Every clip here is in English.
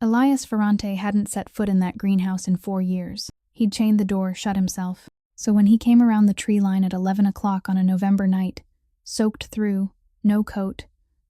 Elias Ferrante hadn't set foot in that greenhouse in 4 years. He'd chained the door shut himself. So when he came around the tree line at 11 o'clock on a November night, soaked through, no coat,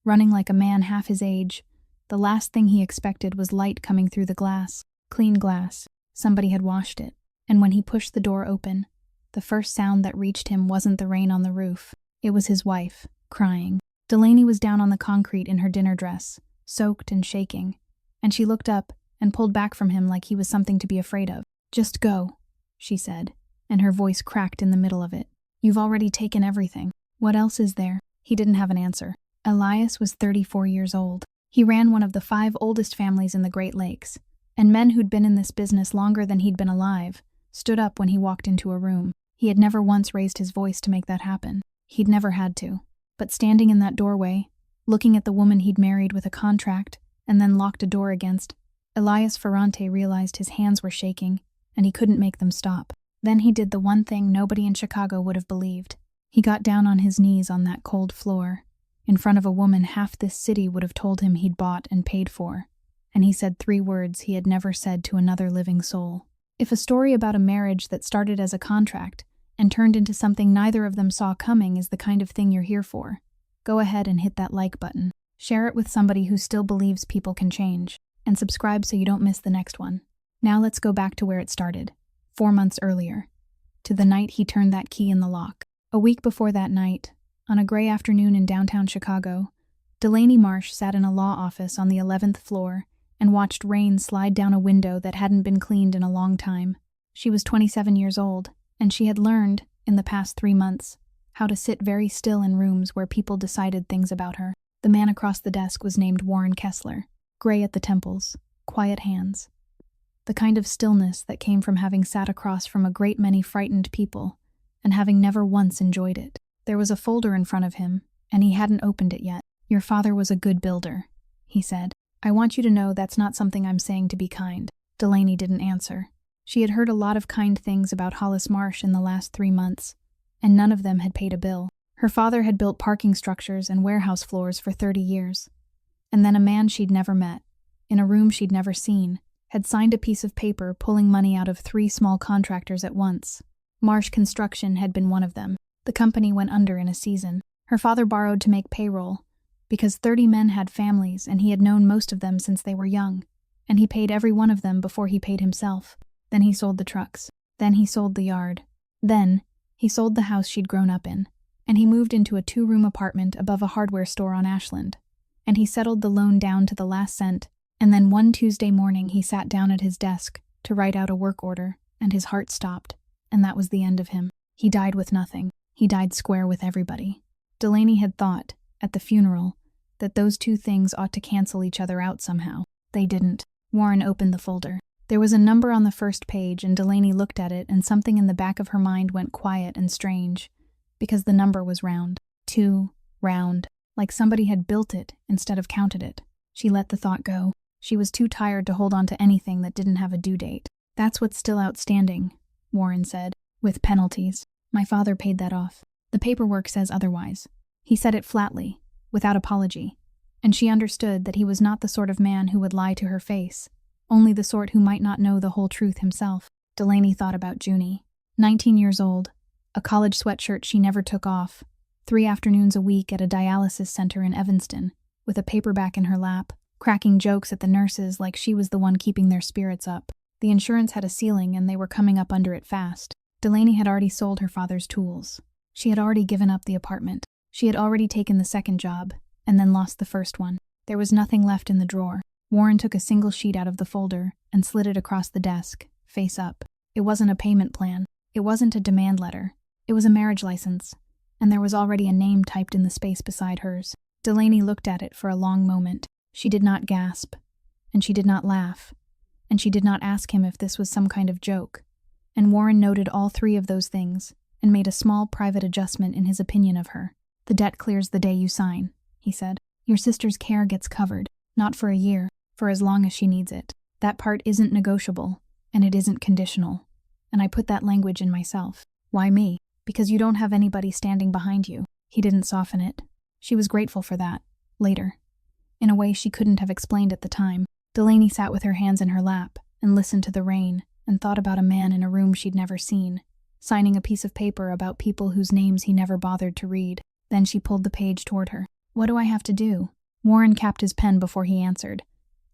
running like a man half his age, the last thing he expected was light coming through the glass. Clean glass. Somebody had washed it. And when he pushed the door open, the first sound that reached him wasn't the rain on the roof. It was his wife, crying. Delaney was down on the concrete in her dinner dress, soaked and shaking, and she looked up and pulled back from him like he was something to be afraid of. "Just go," she said, and her voice cracked in the middle of it. "You've already taken everything. What else is there?" He didn't have an answer. Elias was 34 years old. He ran one of the 5 oldest families in the Great Lakes, and men who'd been in this business longer than he'd been alive stood up when he walked into a room. He had never once raised his voice to make that happen. He'd never had to. But standing in that doorway, looking at the woman he'd married with a contract and then locked a door against, Elias Ferrante realized his hands were shaking and he couldn't make them stop. Then he did the one thing nobody in Chicago would have believed. He got down on his knees on that cold floor, in front of a woman half this city would have told him he'd bought and paid for, and he said 3 words he had never said to another living soul. If a story about a marriage that started as a contract and turned into something neither of them saw coming is the kind of thing you're here for, go ahead and hit that like button. Share it with somebody who still believes people can change, and subscribe so you don't miss the next one. Now let's go back to where it started, 4 months earlier, to the night he turned that key in the lock. A week before that night, on a gray afternoon in downtown Chicago, Delaney Marsh sat in a law office on the 11th floor and watched rain slide down a window that hadn't been cleaned in a long time. She was 27 years old, and she had learned, in the past 3 months, how to sit very still in rooms where people decided things about her. The man across the desk was named Warren Kessler, gray at the temples, quiet hands. The kind of stillness that came from having sat across from a great many frightened people and having never once enjoyed it. There was a folder in front of him, and he hadn't opened it yet. "Your father was a good builder," he said. "I want you to know that's not something I'm saying to be kind." Delaney didn't answer. She had heard a lot of kind things about Hollis Marsh in the last 3 months, and none of them had paid a bill. Her father had built parking structures and warehouse floors for 30 years. And then a man she'd never met, in a room she'd never seen, had signed a piece of paper pulling money out of 3 small contractors at once. Marsh Construction had been one of them. The company went under in a season. Her father borrowed to make payroll, because 30 men had families and he had known most of them since they were young, and he paid every one of them before he paid himself. Then he sold the trucks. Then he sold the yard. Then he sold the house she'd grown up in, and he moved into a 2-room apartment above a hardware store on Ashland. And he settled the loan down to the last cent, and then one Tuesday morning he sat down at his desk to write out a work order, and his heart stopped, and that was the end of him. He died with nothing. He died square with everybody. Delaney had thought, at the funeral, that those 2 things ought to cancel each other out somehow. They didn't. Warren opened the folder. There was a number on the first page, and Delaney looked at it, and something in the back of her mind went quiet and strange, because the number was round. 2, round, like somebody had built it instead of counted it. She let the thought go. She was too tired to hold on to anything that didn't have a due date. "That's what's still outstanding," Warren said, "with penalties. My father paid that off. The paperwork says otherwise." He said it flatly, without apology, and she understood that he was not the sort of man who would lie to her face, only the sort who might not know the whole truth himself. Delaney thought about Junie, 19 years old, a college sweatshirt she never took off, 3 afternoons a week at a dialysis center in Evanston, with a paperback in her lap, cracking jokes at the nurses like she was the one keeping their spirits up. The insurance had a ceiling and they were coming up under it fast. Delaney had already sold her father's tools. She had already given up the apartment. She had already taken the second job, and then lost the first one. There was nothing left in the drawer. Warren took a single sheet out of the folder and slid it across the desk, face up. It wasn't a payment plan. It wasn't a demand letter. It was a marriage license, and there was already a name typed in the space beside hers. Delaney looked at it for a long moment. She did not gasp, and she did not laugh, and she did not ask him if this was some kind of joke. And Warren noted all 3 of those things and made a small private adjustment in his opinion of her. "The debt clears the day you sign," he said. "Your sister's care gets covered, not for a year, for as long as she needs it. That part isn't negotiable, and it isn't conditional. And I put that language in myself." "Why me?" "Because you don't have anybody standing behind you." He didn't soften it. She was grateful for that, later, in a way she couldn't have explained at the time. Delaney sat with her hands in her lap and listened to the rain and thought about a man in a room she'd never seen, signing a piece of paper about people whose names he never bothered to read. Then she pulled the page toward her. "What do I have to do?" Warren capped his pen before he answered.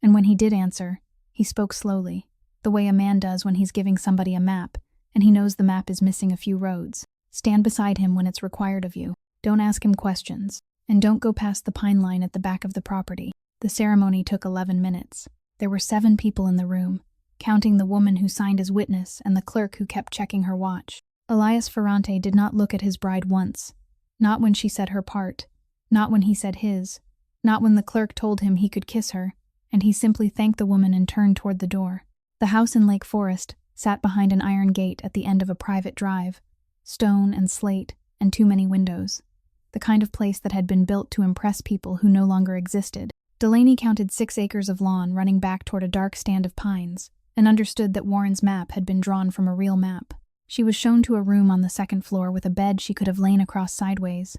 And when he did answer, he spoke slowly, the way a man does when he's giving somebody a map, and he knows the map is missing a few roads. "Stand beside him when it's required of you. Don't ask him questions. And don't go past the pine line at the back of the property." The ceremony took 11 minutes. There were 7 people in the room, counting the woman who signed as witness and the clerk who kept checking her watch. Elias Ferrante did not look at his bride once. Not when she said her part. Not when he said his. Not when the clerk told him he could kiss her, and he simply thanked the woman and turned toward the door. The house in Lake Forest sat behind an iron gate at the end of a private drive, stone and slate and too many windows. The kind of place that had been built to impress people who no longer existed. Delaney counted 6 acres of lawn running back toward a dark stand of pines, and understood that Warren's map had been drawn from a real map. She was shown to a room on the 2nd floor with a bed she could have lain across sideways,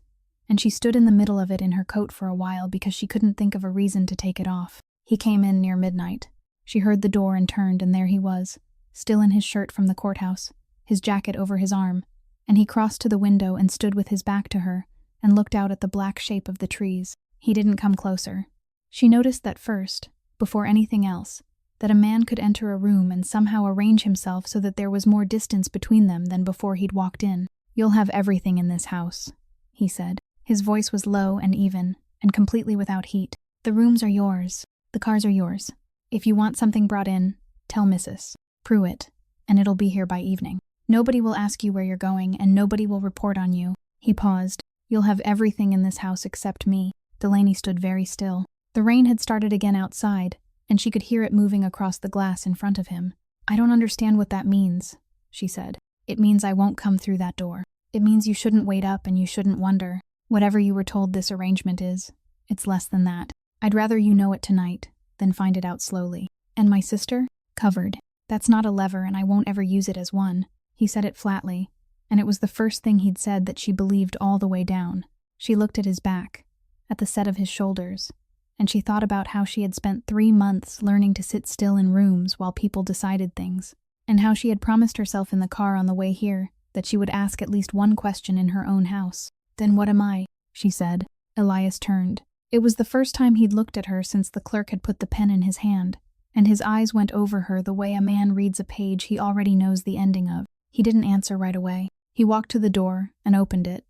and she stood in the middle of it in her coat for a while because she couldn't think of a reason to take it off. He came in near midnight. She heard the door and turned, and there he was, still in his shirt from the courthouse, his jacket over his arm, and he crossed to the window and stood with his back to her and looked out at the black shape of the trees. He didn't come closer. She noticed that first, before anything else, that a man could enter a room and somehow arrange himself so that there was more distance between them than before he'd walked in. "You'll have everything in this house," he said. His voice was low and even, and completely without heat. "The rooms are yours. The cars are yours. If you want something brought in, tell Mrs. Pruitt, and it'll be here by evening. Nobody will ask you where you're going, and nobody will report on you." He paused. "You'll have everything in this house except me." Delaney stood very still. The rain had started again outside, and she could hear it moving across the glass in front of him. "I don't understand what that means," she said. "It means I won't come through that door. It means you shouldn't wait up and you shouldn't wonder. Whatever you were told this arrangement is, it's less than that. I'd rather you know it tonight than find it out slowly. And my sister? Covered. That's not a lever, and I won't ever use it as one." He said it flatly, and it was the first thing he'd said that she believed all the way down. She looked at his back, at the set of his shoulders, and she thought about how she had spent 3 months learning to sit still in rooms while people decided things, and how she had promised herself in the car on the way here that she would ask at least one question in her own house. "Then what am I?" she said. Elias turned. It was the first time he'd looked at her since the clerk had put the pen in his hand, and his eyes went over her the way a man reads a page he already knows the ending of. He didn't answer right away. He walked to the door and opened it,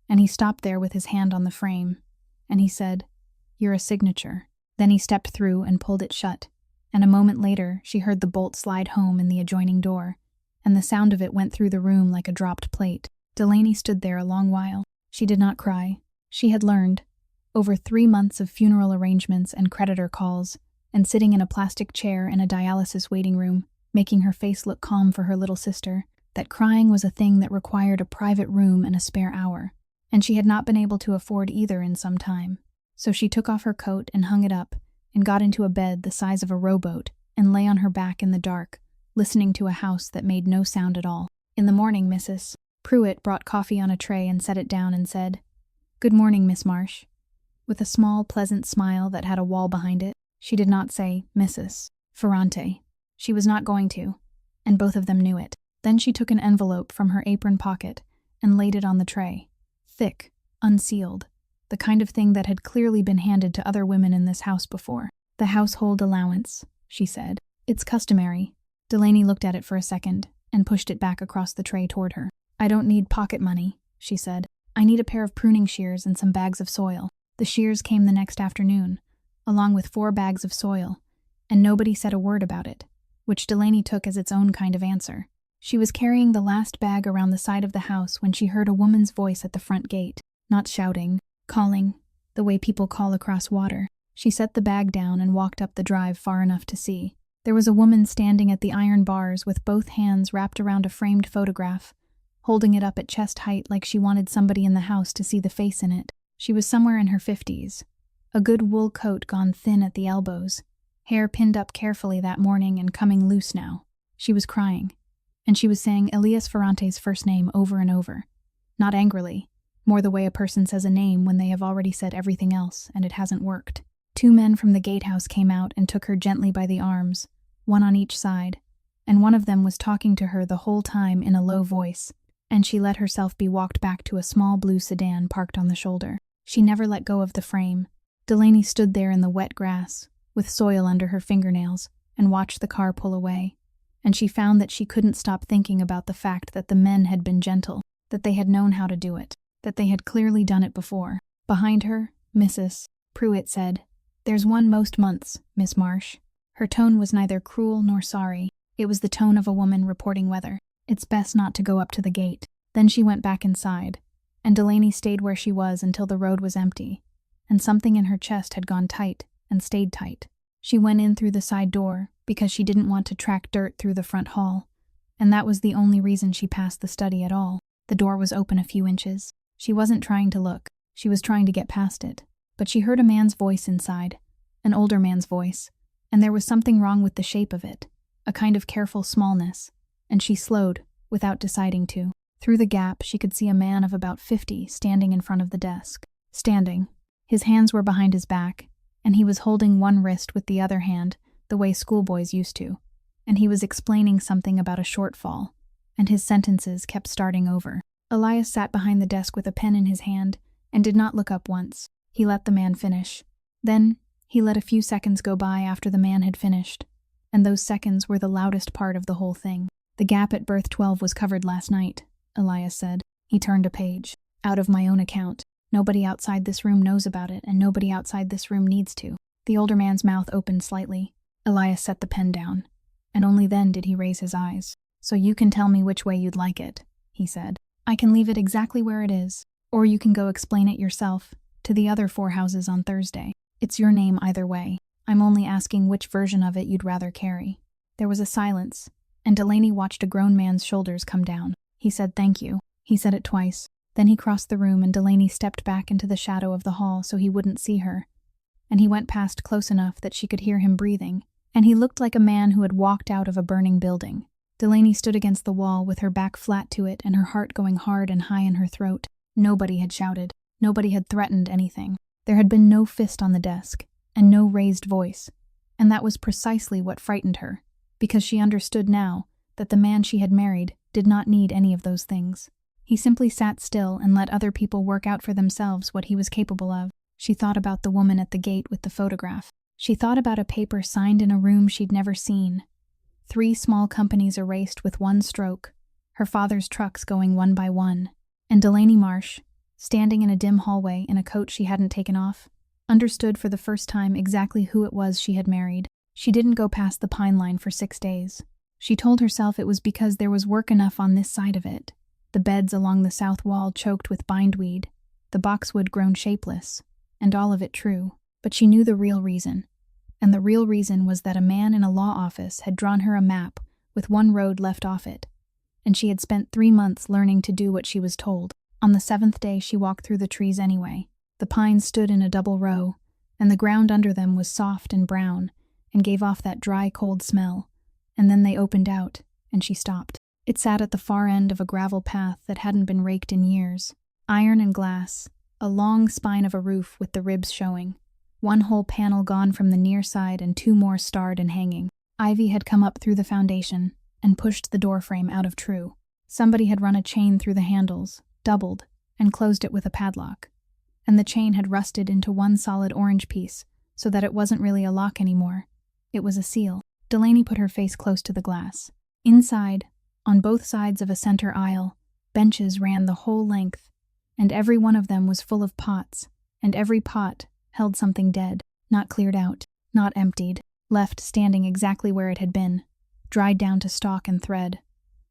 and he stopped there with his hand on the frame, and he said, "You're a signature." Then he stepped through and pulled it shut, and a moment later she heard the bolt slide home in the adjoining door, and the sound of it went through the room like a dropped plate. Delaney stood there a long while. She did not cry. She had learned, over 3 months of funeral arrangements and creditor calls, and sitting in a plastic chair in a dialysis waiting room, making her face look calm for her little sister, that crying was a thing that required a private room and a spare hour, and she had not been able to afford either in some time. So she took off her coat and hung it up, and got into a bed the size of a rowboat, and lay on her back in the dark, listening to a house that made no sound at all. In the morning, Mrs. Pruitt brought coffee on a tray and set it down and said, "Good morning, Miss Marsh," with a small, pleasant smile that had a wall behind it. She did not say Mrs. Ferrante. She was not going to, and both of them knew it. Then she took an envelope from her apron pocket and laid it on the tray. Thick, unsealed, the kind of thing that had clearly been handed to other women in this house before. "The household allowance," she said. "It's customary." Delaney looked at it for a second and pushed it back across the tray toward her. "I don't need pocket money," she said. "I need a pair of pruning shears and some bags of soil." The shears came the next afternoon, along with 4 bags of soil, and nobody said a word about it, which Delaney took as its own kind of answer. She was carrying the last bag around the side of the house when she heard a woman's voice at the front gate, not shouting, calling, the way people call across water. She set the bag down and walked up the drive far enough to see. There was a woman standing at the iron bars with both hands wrapped around a framed photograph, holding it up at chest height like she wanted somebody in the house to see the face in it. She was somewhere in her 50s, a good wool coat gone thin at the elbows, hair pinned up carefully that morning and coming loose now. She was crying, and she was saying Elias Ferrante's first name over and over. Not angrily, more the way a person says a name when they have already said everything else and it hasn't worked. 2 men from the gatehouse came out and took her gently by the arms, one on each side, and one of them was talking to her the whole time in a low voice, and she let herself be walked back to a small blue sedan parked on the shoulder. She never let go of the frame. Delaney stood there in the wet grass, with soil under her fingernails, and watched the car pull away. And she found that she couldn't stop thinking about the fact that the men had been gentle, that they had known how to do it, that they had clearly done it before. Behind her, Mrs. Pruitt said, "There's one most months, Miss Marsh." Her tone was neither cruel nor sorry. It was the tone of a woman reporting weather. "It's best not to go up to the gate." Then she went back inside, and Delaney stayed where she was until the road was empty, and something in her chest had gone tight and stayed tight. She went in through the side door because she didn't want to track dirt through the front hall, and that was the only reason she passed the study at all. The door was open a few inches. She wasn't trying to look. She was trying to get past it. But she heard a man's voice inside, an older man's voice, and there was something wrong with the shape of it, a kind of careful smallness, and she slowed, without deciding to. Through the gap, she could see a man of about 50 standing in front of the desk. Standing. His hands were behind his back, and he was holding one wrist with the other hand, the way schoolboys used to, and he was explaining something about a shortfall, and his sentences kept starting over. Elias sat behind the desk with a pen in his hand and did not look up once. He let the man finish. Then, he let a few seconds go by after the man had finished, and those seconds were the loudest part of the whole thing. "The gap at berth 12 was covered last night," Elias said. He turned a page. "Out of my own account. Nobody outside this room knows about it, and nobody outside this room needs to." The older man's mouth opened slightly. Elias set the pen down, and only then did he raise his eyes. "So you can tell me which way you'd like it," he said. "I can leave it exactly where it is, or you can go explain it yourself to the other 4 houses on Thursday. It's your name either way. I'm only asking which version of it you'd rather carry." There was a silence, and Delaney watched a grown man's shoulders come down. He said thank you. He said it twice. Then he crossed the room and Delaney stepped back into the shadow of the hall so he wouldn't see her. And he went past close enough that she could hear him breathing, and he looked like a man who had walked out of a burning building. Delaney stood against the wall with her back flat to it and her heart going hard and high in her throat. Nobody had shouted. Nobody had threatened anything. There had been no fist on the desk, and no raised voice. And that was precisely what frightened her, because she understood now that the man she had married did not need any of those things. He simply sat still and let other people work out for themselves what he was capable of. She thought about the woman at the gate with the photograph. She thought about a paper signed in a room she'd never seen. 3 small companies erased with one stroke, her father's trucks going one by one. And Delaney Marsh, standing in a dim hallway in a coat she hadn't taken off, understood for the first time exactly who it was she had married. She didn't go past the pine line for 6 days. She told herself it was because there was work enough on this side of it. The beds along the south wall choked with bindweed, the boxwood grown shapeless, and all of it true. But she knew the real reason. And the real reason was that a man in a law office had drawn her a map with one road left off it, and she had spent 3 months learning to do what she was told. On the 7th day she walked through the trees anyway. The pines stood in a double row, and the ground under them was soft and brown, and gave off that dry, cold smell, and then they opened out, and she stopped. It sat at the far end of a gravel path that hadn't been raked in years. Iron and glass, a long spine of a roof with the ribs showing. One whole panel gone from the near side and 2 more starred and hanging. Ivy had come up through the foundation and pushed the door frame out of true. Somebody had run a chain through the handles, doubled, and closed it with a padlock. And the chain had rusted into one solid orange piece, so that it wasn't really a lock anymore. It was a seal. Delaney put her face close to the glass. Inside, on both sides of a center aisle, benches ran the whole length, and every one of them was full of pots, and every pot held something dead, not cleared out, not emptied, left standing exactly where it had been, dried down to stalk and thread.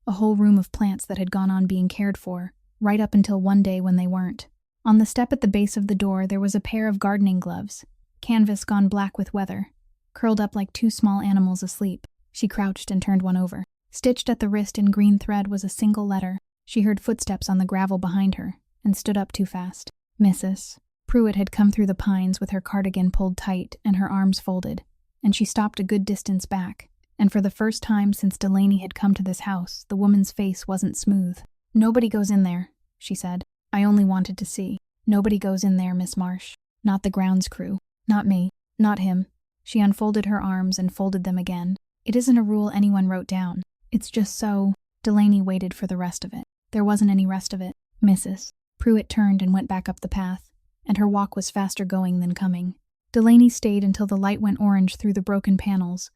A whole room of plants that had gone on being cared for, right up until one day when they weren't. On the step at the base of the door there was a pair of gardening gloves, canvas gone black with weather, curled up like 2 small animals asleep. She crouched and turned one over. Stitched at the wrist in green thread was a single letter. She heard footsteps on the gravel behind her, and stood up too fast. Mrs. Pruitt had come through the pines with her cardigan pulled tight and her arms folded, and she stopped a good distance back, and for the first time since Delaney had come to this house, the woman's face wasn't smooth. "Nobody goes in there," she said. "I only wanted to see. Nobody goes in there, Miss Marsh. Not the grounds crew. Not me." Not him. She unfolded her arms and folded them again. It isn't a rule anyone wrote down. It's just so. Delaney waited for the rest of it. There wasn't any rest of it. Mrs. Pruitt turned and went back up the path, and her walk was faster going than coming. Delaney stayed until the light went orange through the broken panels,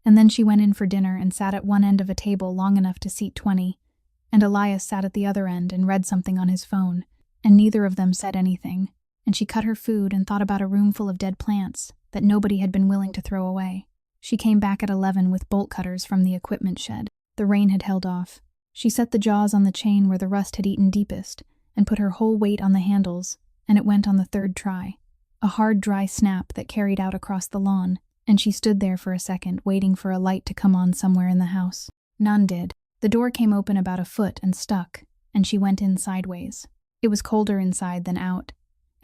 and then she went in for dinner and sat at one end of a table long enough to seat 20, and Elias sat at the other end and read something on his phone, and neither of them said anything, and she cut her food and thought about a room full of dead plants that nobody had been willing to throw away. She came back at 11 with bolt cutters from the equipment shed. The rain had held off. She set the jaws on the chain where the rust had eaten deepest, and put her whole weight on the handles, and it went on the third try. A hard, dry snap that carried out across the lawn, and she stood there for a second, waiting for a light to come on somewhere in the house. None did. The door came open about a foot and stuck, and she went in sideways. It was colder inside than out,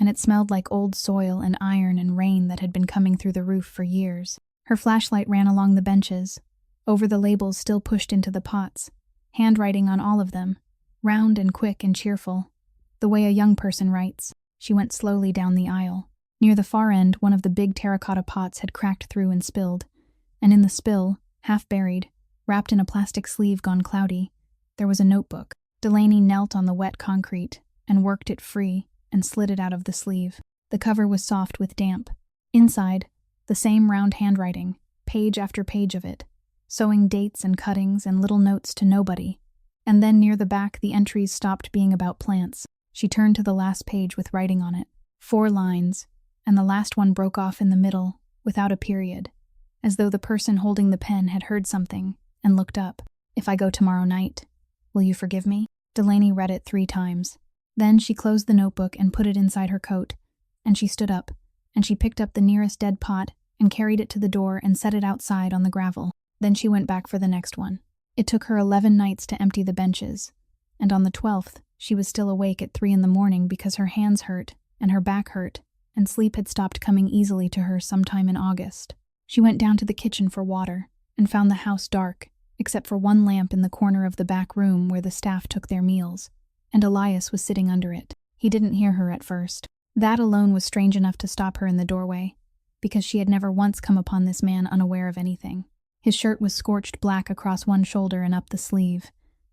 and it smelled like old soil and iron and rain that had been coming through the roof for years. Her flashlight ran along the benches, over the labels still pushed into the pots, handwriting on all of them, round and quick and cheerful, the way a young person writes. She went slowly down the aisle. Near the far end, one of the big terracotta pots had cracked through and spilled, and in the spill, half buried, wrapped in a plastic sleeve gone cloudy, there was a notebook. Delaney knelt on the wet concrete and worked it free and slid it out of the sleeve. The cover was soft with damp. Inside, the same round handwriting, page after page of it, sewing dates and cuttings and little notes to nobody. And then near the back, the entries stopped being about plants. She turned to the last page with writing on it. 4 lines, and the last one broke off in the middle, without a period, as though the person holding the pen had heard something and looked up. If I go tomorrow night, will you forgive me? Delaney read it 3 times. Then she closed the notebook and put it inside her coat, and she stood up, and she picked up the nearest dead pot and carried it to the door and set it outside on the gravel. Then she went back for the next one. It took her 11 nights to empty the benches, and on the 12th, she was still awake at 3 in the morning because her hands hurt and her back hurt, and sleep had stopped coming easily to her sometime in August. She went down to the kitchen for water and found the house dark, except for one lamp in the corner of the back room where the staff took their meals, and Elias was sitting under it. He didn't hear her at first. That alone was strange enough to stop her in the doorway, because she had never once come upon this man unaware of anything. His shirt was scorched black across one shoulder and up the sleeve,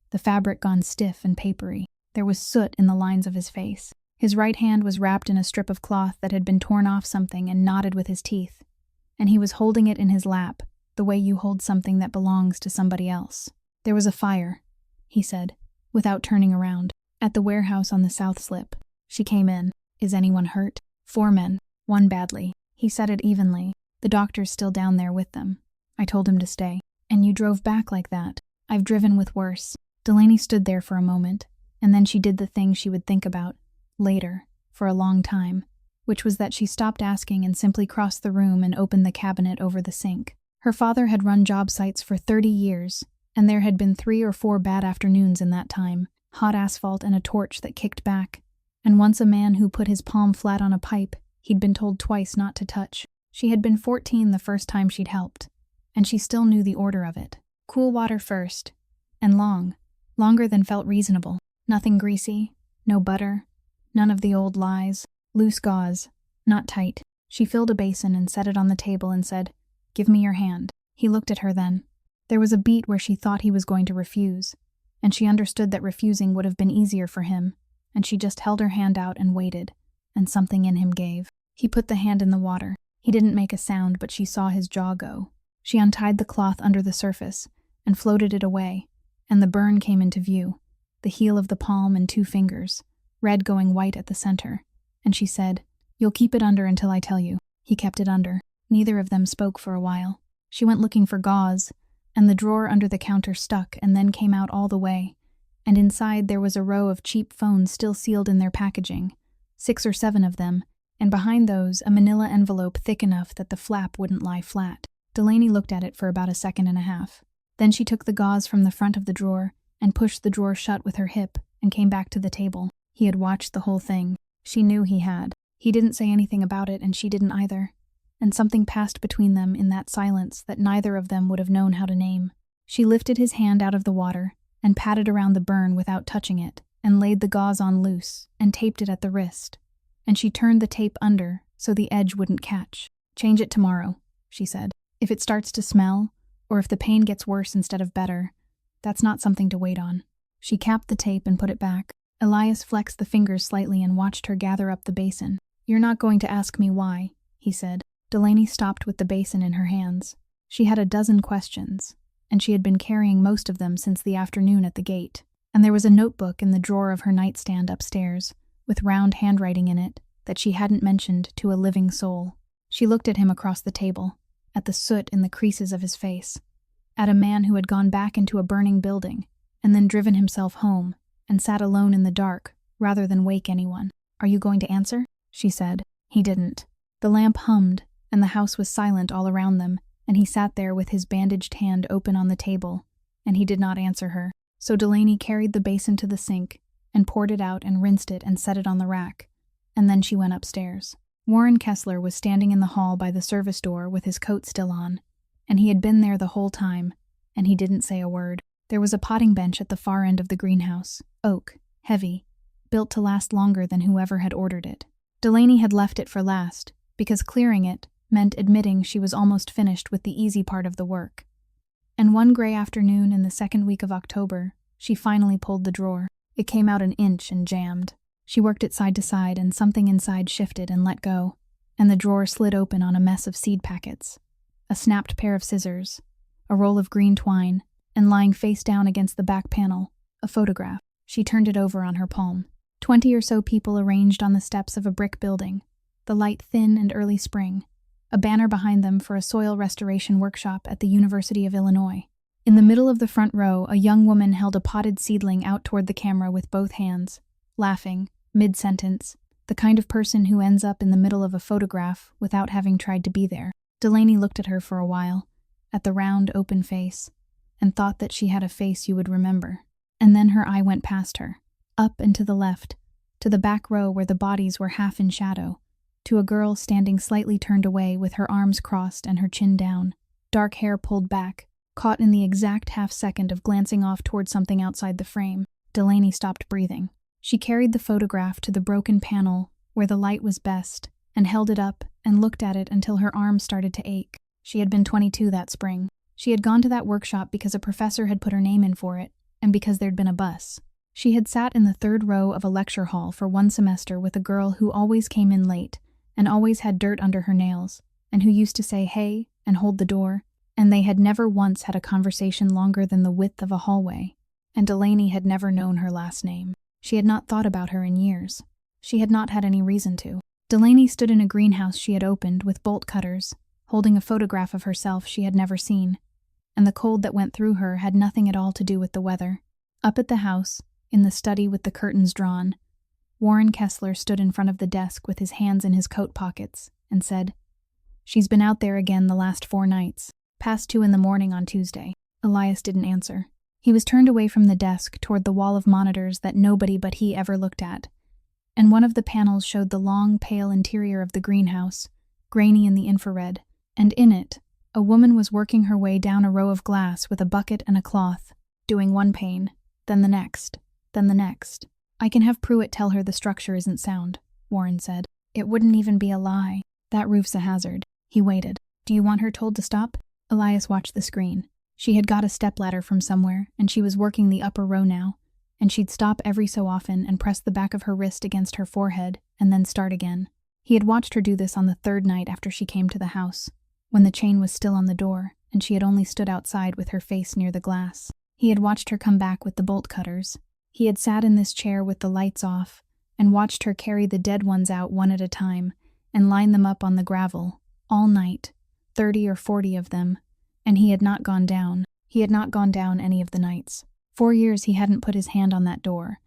the fabric gone stiff and papery. There was soot in the lines of his face. His right hand was wrapped in a strip of cloth that had been torn off something and knotted with his teeth, and he was holding it in his lap, the way you hold something that belongs to somebody else. There was a fire, he said, without turning around, at the warehouse on the south slip. She came in. Is anyone hurt? 4 men, 1 badly. He said it evenly. The doctor's still down there with them. I told him to stay. And you drove back like that. I've driven with worse. Delaney stood there for a moment, and then she did the thing she would think about, later, for a long time, which was that she stopped asking and simply crossed the room and opened the cabinet over the sink. Her father had run job sites for 30 years, and there had been 3 or 4 bad afternoons in that time, hot asphalt and a torch that kicked back, and once a man who put his palm flat on a pipe he'd been told twice not to touch. She had been 14 the first time she'd helped, and she still knew the order of it. Cool water first, and longer than felt reasonable. Nothing greasy, no butter, none of the old lies, loose gauze, not tight. She filled a basin and set it on the table and said, "Give me your hand." He looked at her then. There was a beat where she thought he was going to refuse, and she understood that refusing would have been easier for him, and she just held her hand out and waited, and something in him gave. He put the hand in the water. He didn't make a sound, but she saw his jaw go. She untied the cloth under the surface and floated it away, and the burn came into view, the heel of the palm and 2 fingers, red going white at the center, and she said, "You'll keep it under until I tell you." He kept it under. Neither of them spoke for a while. She went looking for gauze, and the drawer under the counter stuck and then came out all the way, and inside there was a row of cheap phones still sealed in their packaging, 6 or 7 of them, and behind those a manila envelope thick enough that the flap wouldn't lie flat. Delaney looked at it for about a second and a half. Then she took the gauze from the front of the drawer and pushed the drawer shut with her hip and came back to the table. He had watched the whole thing. She knew he had. He didn't say anything about it, and she didn't either. And something passed between them in that silence that neither of them would have known how to name. She lifted his hand out of the water and patted around the burn without touching it, and laid the gauze on loose and taped it at the wrist. And she turned the tape under so the edge wouldn't catch. Change it tomorrow, she said. If it starts to smell, or if the pain gets worse instead of better, that's not something to wait on. She capped the tape and put it back. Elias flexed the fingers slightly and watched her gather up the basin. You're not going to ask me why, he said. Delaney stopped with the basin in her hands. She had a dozen questions, and she had been carrying most of them since the afternoon at the gate. And there was a notebook in the drawer of her nightstand upstairs, with round handwriting in it that she hadn't mentioned to a living soul. She looked at him across the table, at the soot in the creases of his face, at a man who had gone back into a burning building and then driven himself home and sat alone in the dark rather than wake anyone. Are you going to answer? She said. He didn't. The lamp hummed, and the house was silent all around them, and he sat there with his bandaged hand open on the table, and he did not answer her. So Delaney carried the basin to the sink and poured it out and rinsed it and set it on the rack, and then she went upstairs. Warren Kessler was standing in the hall by the service door with his coat still on, and he had been there the whole time, and he didn't say a word. There was a potting bench at the far end of the greenhouse, oak, heavy, built to last longer than whoever had ordered it. Delaney had left it for last, because clearing it meant admitting she was almost finished with the easy part of the work. And one gray afternoon in the second week of October, she finally pulled the drawer. It came out an inch and jammed. She worked it side to side, and something inside shifted and let go, and the drawer slid open on a mess of seed packets, a snapped pair of scissors, a roll of green twine, and lying face down against the back panel, a photograph. She turned it over on her palm. 20 or so people arranged on the steps of a brick building, the light thin and early spring, a banner behind them for a soil restoration workshop at the University of Illinois. In the middle of the front row, a young woman held a potted seedling out toward the camera with both hands, laughing, mid-sentence, the kind of person who ends up in the middle of a photograph without having tried to be there. Delaney looked at her for a while, at the round, open face, and thought that she had a face you would remember. And then her eye went past her, up and to the left, to the back row where the bodies were half in shadow, to a girl standing slightly turned away with her arms crossed and her chin down, dark hair pulled back, caught in the exact half-second of glancing off toward something outside the frame. Delaney stopped breathing. She carried the photograph to the broken panel where the light was best and held it up and looked at it until her arms started to ache. She had been 22 that spring. She had gone to that workshop because a professor had put her name in for it and because there'd been a bus. She had sat in the third row of a lecture hall for one semester with a girl who always came in late and always had dirt under her nails and who used to say hey and hold the door, and they had never once had a conversation longer than the width of a hallway, and Delaney had never known her last name. She had not thought about her in years. She had not had any reason to. Delaney stood in a greenhouse she had opened with bolt cutters, holding a photograph of herself she had never seen, and the cold that went through her had nothing at all to do with the weather. Up at the house, in the study with the curtains drawn, Warren Kessler stood in front of the desk with his hands in his coat pockets and said, "She's been out there again the last 4 nights, past 2 in the morning on Tuesday." Elias didn't answer. He was turned away from the desk toward the wall of monitors that nobody but he ever looked at, and one of the panels showed the long, pale interior of the greenhouse, grainy in the infrared, and in it, a woman was working her way down a row of glass with a bucket and a cloth, doing one pane, then the next, then the next. "I can have Pruitt tell her the structure isn't sound," Warren said. "It wouldn't even be a lie. That roof's a hazard." He waited. "Do you want her told to stop?" Elias watched the screen. She had got a stepladder from somewhere, and she was working the upper row now, and she'd stop every so often and press the back of her wrist against her forehead and then start again. He had watched her do this on the 3rd night after she came to the house, when the chain was still on the door and she had only stood outside with her face near the glass. He had watched her come back with the bolt cutters. He had sat in this chair with the lights off and watched her carry the dead ones out one at a time and line them up on the gravel, all night, 30 or 40 of them, and he had not gone down. He had not gone down any of the nights. 4 years he hadn't put his hand on that door,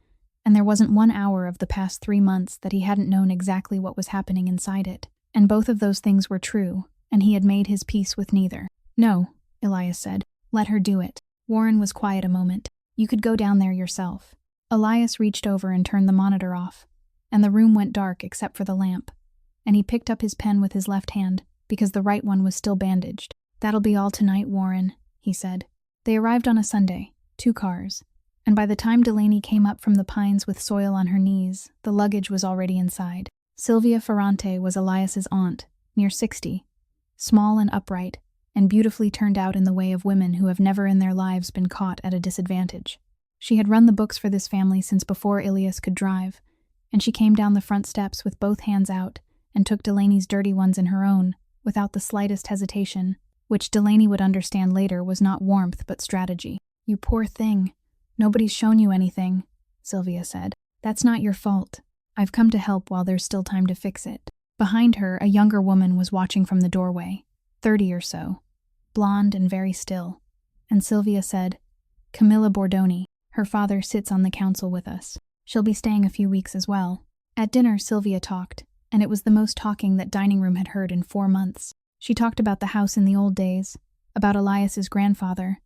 and there wasn't 1 hour of the past 3 months that he hadn't known exactly what was happening inside it. And both of those things were true, and he had made his peace with neither. "No," Elias said. "Let her do it." Warren was quiet a moment. "You could go down there yourself." Elias reached over and turned the monitor off, and the room went dark except for the lamp, and he picked up his pen with his left hand because the right one was still bandaged. "That'll be all tonight, Warren," he said. They arrived on a Sunday, 2 cars, and by the time Delaney came up from the pines with soil on her knees, the luggage was already inside. Sylvia Ferrante was Elias's aunt, near 60, small and upright, and beautifully turned out in the way of women who have never in their lives been caught at a disadvantage. She had run the books for this family since before Ilias could drive, and she came down the front steps with both hands out and took Delaney's dirty ones in her own, without the slightest hesitation, which Delaney would understand later was not warmth but strategy. "You poor thing. Nobody's shown you anything," Sylvia said. "That's not your fault. I've come to help while there's still time to fix it." Behind her, a younger woman was watching from the doorway, 30 or so, blonde and very still, and Sylvia said, "Camilla Bordoni. Her father sits on the council with us. She'll be staying a few weeks as well." At dinner, Sylvia talked, and it was the most talking that dining room had heard in 4 months. She talked about the house in the old days, about Elias's grandfather,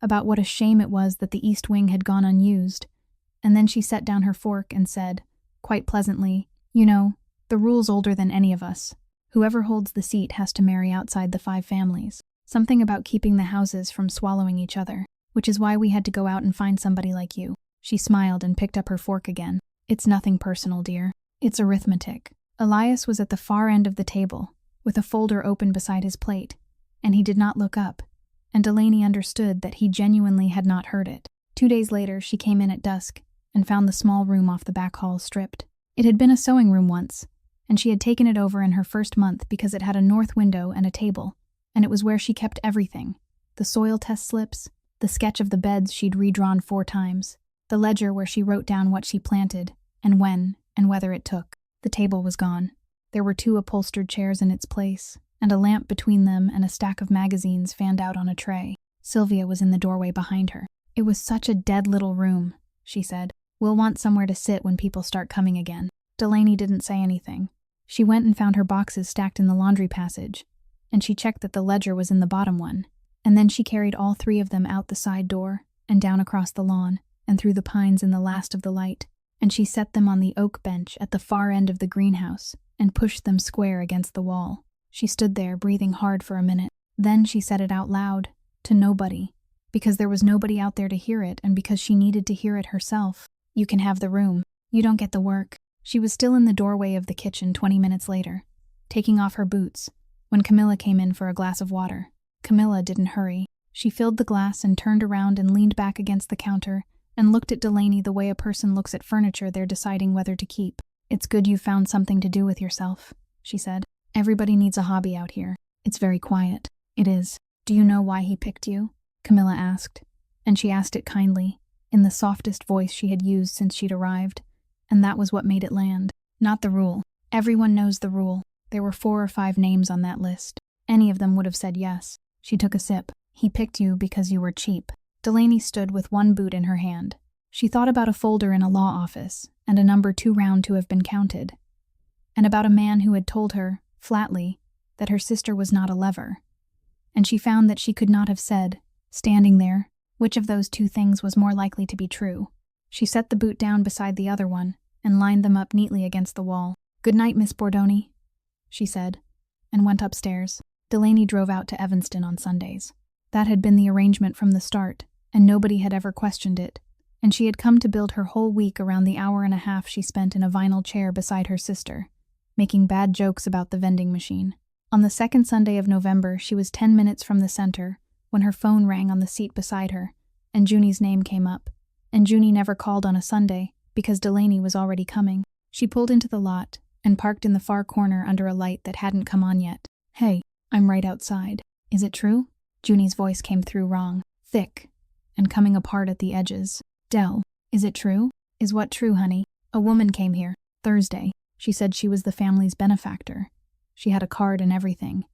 about what a shame it was that the East Wing had gone unused, and then she set down her fork and said, quite pleasantly, "You know, the rule's older than any of us. Whoever holds the seat has to marry outside the 5 families. Something about keeping the houses from swallowing each other, which is why we had to go out and find somebody like you." She smiled and picked up her fork again. "It's nothing personal, dear. It's arithmetic." Elias was at the far end of the table, with a folder open beside his plate, and he did not look up, and Delaney understood that he genuinely had not heard it. 2 days later, she came in at dusk and found the small room off the back hall stripped. It had been a sewing room once, and she had taken it over in her first month because it had a north window and a table, and it was where she kept everything: the soil test slips, the sketch of the beds she'd redrawn 4 times, the ledger where she wrote down what she planted, and when, and whether it took. The table was gone. There were 2 upholstered chairs in its place, and a lamp between them and a stack of magazines fanned out on a tray. Sylvia was in the doorway behind her. "It was such a dead little room," she said. "We'll want somewhere to sit when people start coming again." Delaney didn't say anything. She went and found her boxes stacked in the laundry passage, and she checked that the ledger was in the bottom one, and then she carried all 3 of them out the side door, and down across the lawn, and through the pines in the last of the light, and she set them on the oak bench at the far end of the greenhouse, and pushed them square against the wall. She stood there, breathing hard for a minute. Then she said it out loud, to nobody, because there was nobody out there to hear it, and because she needed to hear it herself. "You can have the room. You don't get the work." She was still in the doorway of the kitchen 20 minutes later, taking off her boots, when Camilla came in for a glass of water. Camilla didn't hurry. She filled the glass and turned around and leaned back against the counter and looked at Delaney the way a person looks at furniture they're deciding whether to keep. "It's good you found something to do with yourself," she said. "Everybody needs a hobby out here. It's very quiet." "It is. Do you know why he picked you?" Camilla asked, and she asked it kindly, in the softest voice she had used since she'd arrived, and that was what made it land. "Not the rule. Everyone knows the rule. There were 4 or 5 names on that list. Any of them would have said yes." She took a sip. "He picked you because you were cheap." Delaney stood with one boot in her hand. She thought about a folder in a law office, and a number too round to have been counted, and about a man who had told her, flatly, that her sister was not a lever. And she found that she could not have said, standing there, which of those 2 things was more likely to be true. She set the boot down beside the other one, and lined them up neatly against the wall. "Good night, Miss Bordoni," she said, and went upstairs. Delaney drove out to Evanston on Sundays. That had been the arrangement from the start, and nobody had ever questioned it, and she had come to build her whole week around the hour and a half she spent in a vinyl chair beside her sister, making bad jokes about the vending machine. On the 2nd Sunday of November, she was 10 minutes from the center when her phone rang on the seat beside her, and Junie's name came up. And Junie never called on a Sunday, because Delaney was already coming. She pulled into the lot and parked in the far corner under a light that hadn't come on yet. "Hey, I'm right outside. Is it true?" Junie's voice came through wrong, thick, and coming apart at the edges. "Del, is it true?" "Is what true, honey?" "A woman came here Thursday. She said she was the family's benefactor. She had a card and everything.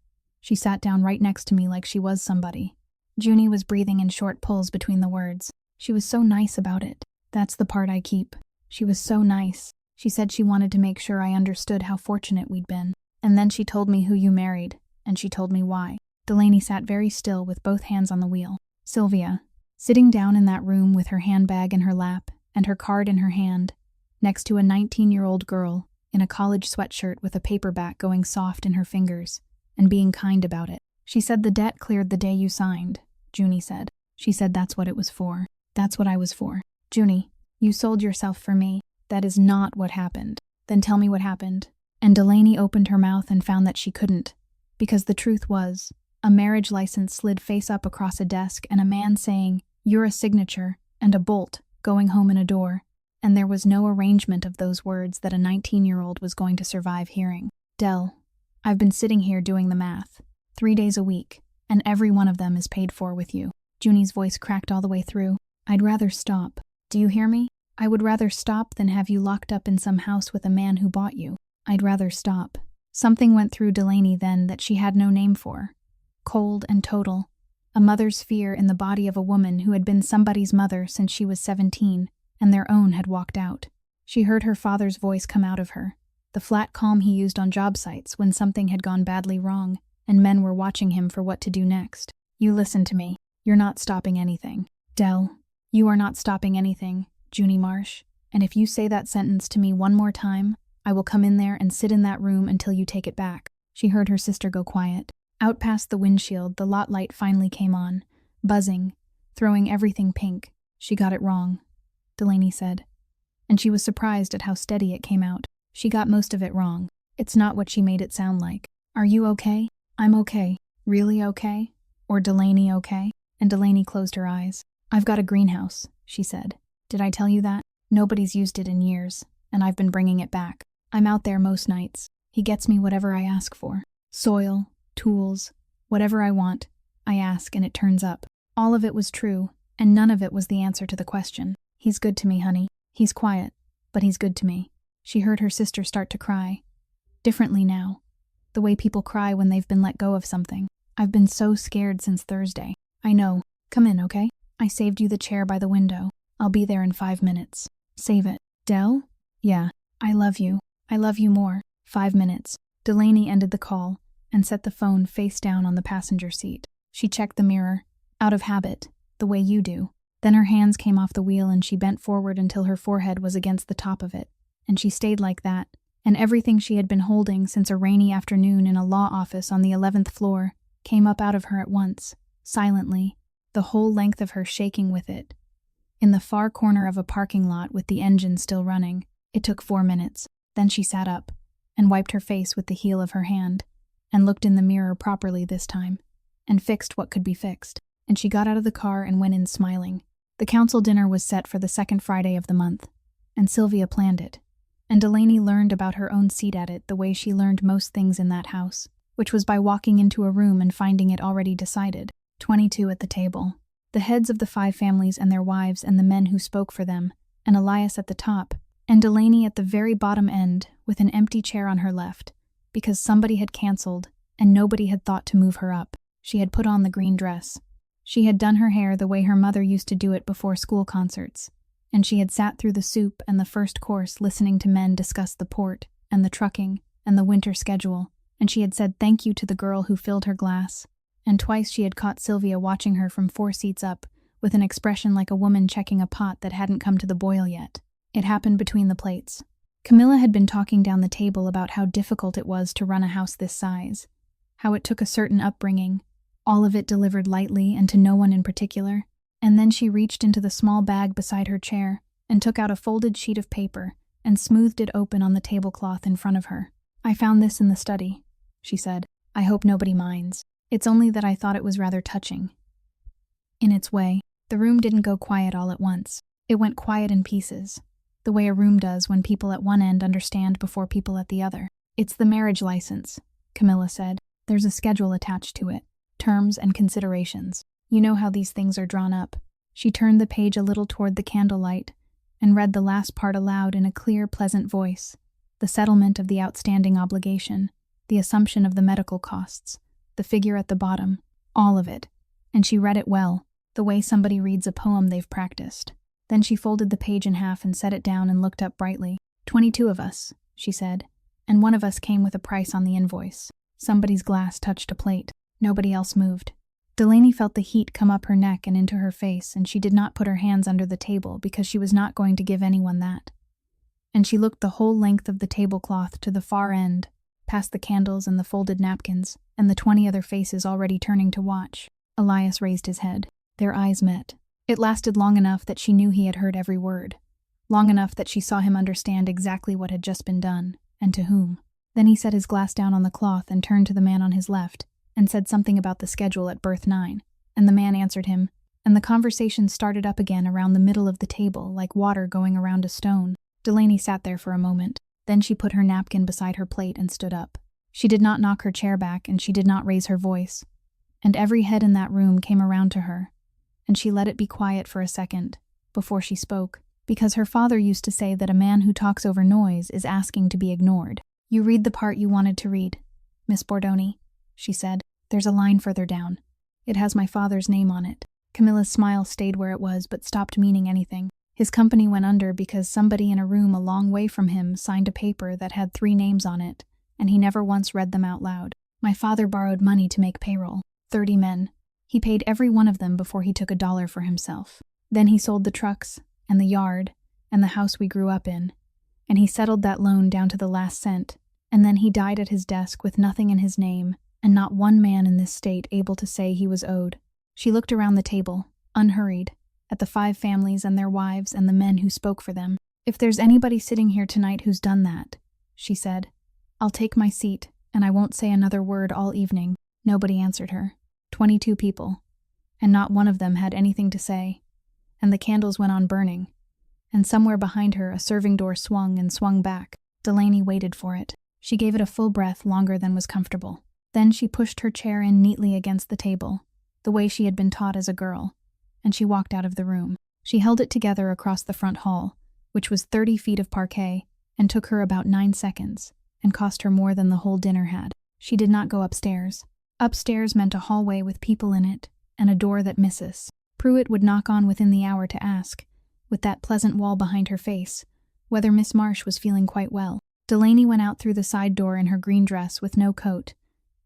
She sat down right next to me like she was somebody." Junie was breathing in short pulls between the words. "She was so nice about it. That's the part I keep. She was so nice. She said she wanted to make sure I understood how fortunate we'd been. And then she told me who you married, and she told me why." Delaney sat very still with both hands on the wheel. Sylvia, sitting down in that room with her handbag in her lap and her card in her hand, next to a 19-year-old girl in a college sweatshirt with a paperback going soft in her fingers, and being kind about it. "She said the debt cleared the day you signed," Junie said. "She said that's what it was for. That's what I was for." "Junie, you sold yourself for me. That is not what happened." "Then tell me what happened." And Delaney opened her mouth and found that she couldn't, because the truth was, a marriage license slid face up across a desk and a man saying, "You're a signature," and a bolt going home in a door, and there was no arrangement of those words that a 19-year-old was going to survive hearing. Dell, I've been sitting here doing the math, 3 days a week, and every one of them is paid for with you. Junie's voice cracked all the way through. I'd rather stop. Do you hear me? I would rather stop than have you locked up in some house with a man who bought you. I'd rather stop. Something went through Delaney then that she had no name for. Cold and total. A mother's fear in the body of a woman who had been somebody's mother since she was 17, and their own had walked out. She heard her father's voice come out of her, the flat calm he used on job sites when something had gone badly wrong, and men were watching him for what to do next. You listen to me. You're not stopping anything. Dell, you are not stopping anything, Junie Marsh, and if you say that sentence to me one more time, I will come in there and sit in that room until you take it back. She heard her sister go quiet. Out past the windshield, the lot light finally came on, buzzing, throwing everything pink. She got it wrong, Delaney said. And she was surprised at how steady it came out. She got most of it wrong. It's not what she made it sound like. Are you okay? I'm okay. Really okay? Or Delaney okay? And Delaney closed her eyes. I've got a greenhouse, she said. Did I tell you that? Nobody's used it in years, and I've been bringing it back. I'm out there most nights. He gets me whatever I ask for. Soil, tools, whatever I want. I ask and it turns up. All of it was true, and none of it was the answer to the question. He's good to me, honey. He's quiet, but he's good to me. She heard her sister start to cry. Differently now. The way people cry when they've been let go of something. I've been so scared since Thursday. I know. Come in, okay? I saved you the chair by the window. I'll be there in 5 minutes. Save it. Dell? Yeah. I love you. I love you more. 5 minutes. Delaney ended the call and set the phone face down on the passenger seat. She checked the mirror, out of habit, the way you do. Then her hands came off the wheel and she bent forward until her forehead was against the top of it. And she stayed like that, and everything she had been holding since a rainy afternoon in a law office on the 11th floor came up out of her at once, silently, the whole length of her shaking with it. In the far corner of a parking lot with the engine still running, it took 4 minutes. Then she sat up and wiped her face with the heel of her hand and looked in the mirror properly this time and fixed what could be fixed. And she got out of the car and went in smiling. The council dinner was set for the second Friday of the month, and Sylvia planned it. And Delaney learned about her own seat at it the way she learned most things in that house, which was by walking into a room and finding it already decided. 22 at the table. The heads of the 5 families and their wives and the men who spoke for them, and Elias at the top, and Delaney at the very bottom end with an empty chair on her left, because somebody had canceled and nobody had thought to move her up. She had put on the green dress. She had done her hair the way her mother used to do it before school concerts, and she had sat through the soup and the first course listening to men discuss the port and the trucking and the winter schedule, and she had said thank you to the girl who filled her glass, and twice she had caught Sylvia watching her from 4 seats up with an expression like a woman checking a pot that hadn't come to the boil yet. It happened between the plates. Camilla had been talking down the table about how difficult it was to run a house this size, how it took a certain upbringing, all of it delivered lightly and to no one in particular, and then she reached into the small bag beside her chair and took out a folded sheet of paper and smoothed it open on the tablecloth in front of her. I found this in the study, she said. I hope nobody minds. It's only that I thought it was rather touching. In its way, the room didn't go quiet all at once. It went quiet in pieces, the way a room does when people at one end understand before people at the other. It's the marriage license, Camilla said. There's a schedule attached to it, terms and considerations. You know how these things are drawn up. She turned the page a little toward the candlelight and read the last part aloud in a clear, pleasant voice. The settlement of the outstanding obligation, the assumption of the medical costs, the figure at the bottom, all of it. And she read it well, the way somebody reads a poem they've practiced. Then she folded the page in half and set it down and looked up brightly. 22 of us, she said, and one of us came with a price on the invoice. Somebody's glass touched a plate. Nobody else moved. Delaney felt the heat come up her neck and into her face, and she did not put her hands under the table because she was not going to give anyone that. And she looked the whole length of the tablecloth to the far end, past the candles and the folded napkins, and the 20 other faces already turning to watch. Elias raised his head. Their eyes met. It lasted long enough that she knew he had heard every word, long enough that she saw him understand exactly what had just been done, and to whom. Then he set his glass down on the cloth and turned to the man on his left and said something about the schedule at berth 9, and the man answered him, and the conversation started up again around the middle of the table like water going around a stone. Delaney sat there for a moment. Then she put her napkin beside her plate and stood up. She did not knock her chair back, and she did not raise her voice. And every head in that room came around to her, and she let it be quiet for a second before she spoke, because her father used to say that a man who talks over noise is asking to be ignored. "You read the part you wanted to read, Miss Bordoni," she said. "There's a line further down. It has my father's name on it." Camilla's smile stayed where it was but stopped meaning anything. His company went under because somebody in a room a long way from him signed a paper that had 3 names on it, and he never once read them out loud. My father borrowed money to make payroll. 30 men. He paid every one of them before he took $1 for himself. Then he sold the trucks, and the yard, and the house we grew up in. And he settled that loan down to the last cent, and then he died at his desk with nothing in his name, and not one man in this state able to say he was owed. She looked around the table, unhurried, at the 5 families and their wives and the men who spoke for them. "If there's anybody sitting here tonight who's done that," she said, "I'll take my seat, and I won't say another word all evening." Nobody answered her. 22 people, and not one of them had anything to say. And the candles went on burning, and somewhere behind her a serving door swung and swung back. Delaney waited for it. She gave it a full breath longer than was comfortable. Then she pushed her chair in neatly against the table, the way she had been taught as a girl, and she walked out of the room. She held it together across the front hall, which was 30 feet of parquet, and took her about 9 seconds, and cost her more than the whole dinner had. She did not go upstairs. Upstairs meant a hallway with people in it, and a door that Mrs. Pruitt would knock on within the hour to ask, with that pleasant wall behind her face, whether Miss Marsh was feeling quite well. Delaney went out through the side door in her green dress with no coat,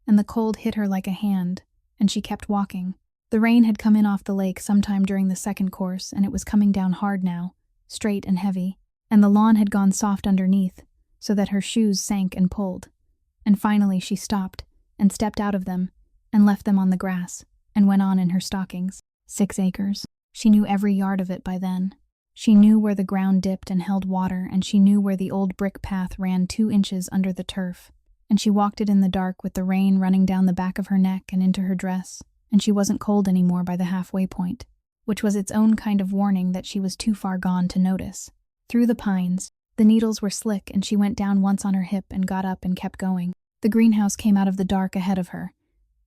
and the cold hit her like a hand, and she kept walking. The rain had come in off the lake sometime during the second course, and it was coming down hard now, straight and heavy, and the lawn had gone soft underneath, so that her shoes sank and pulled. And finally she stopped, and stepped out of them, and left them on the grass, and went on in her stockings. 6 acres. She knew every yard of it by then. She knew where the ground dipped and held water, and she knew where the old brick path ran 2 inches under the turf. And she walked it in the dark with the rain running down the back of her neck and into her dress, and she wasn't cold anymore by the halfway point, which was its own kind of warning that she was too far gone to notice. Through the pines, the needles were slick, and she went down once on her hip and got up and kept going. The greenhouse came out of the dark ahead of her,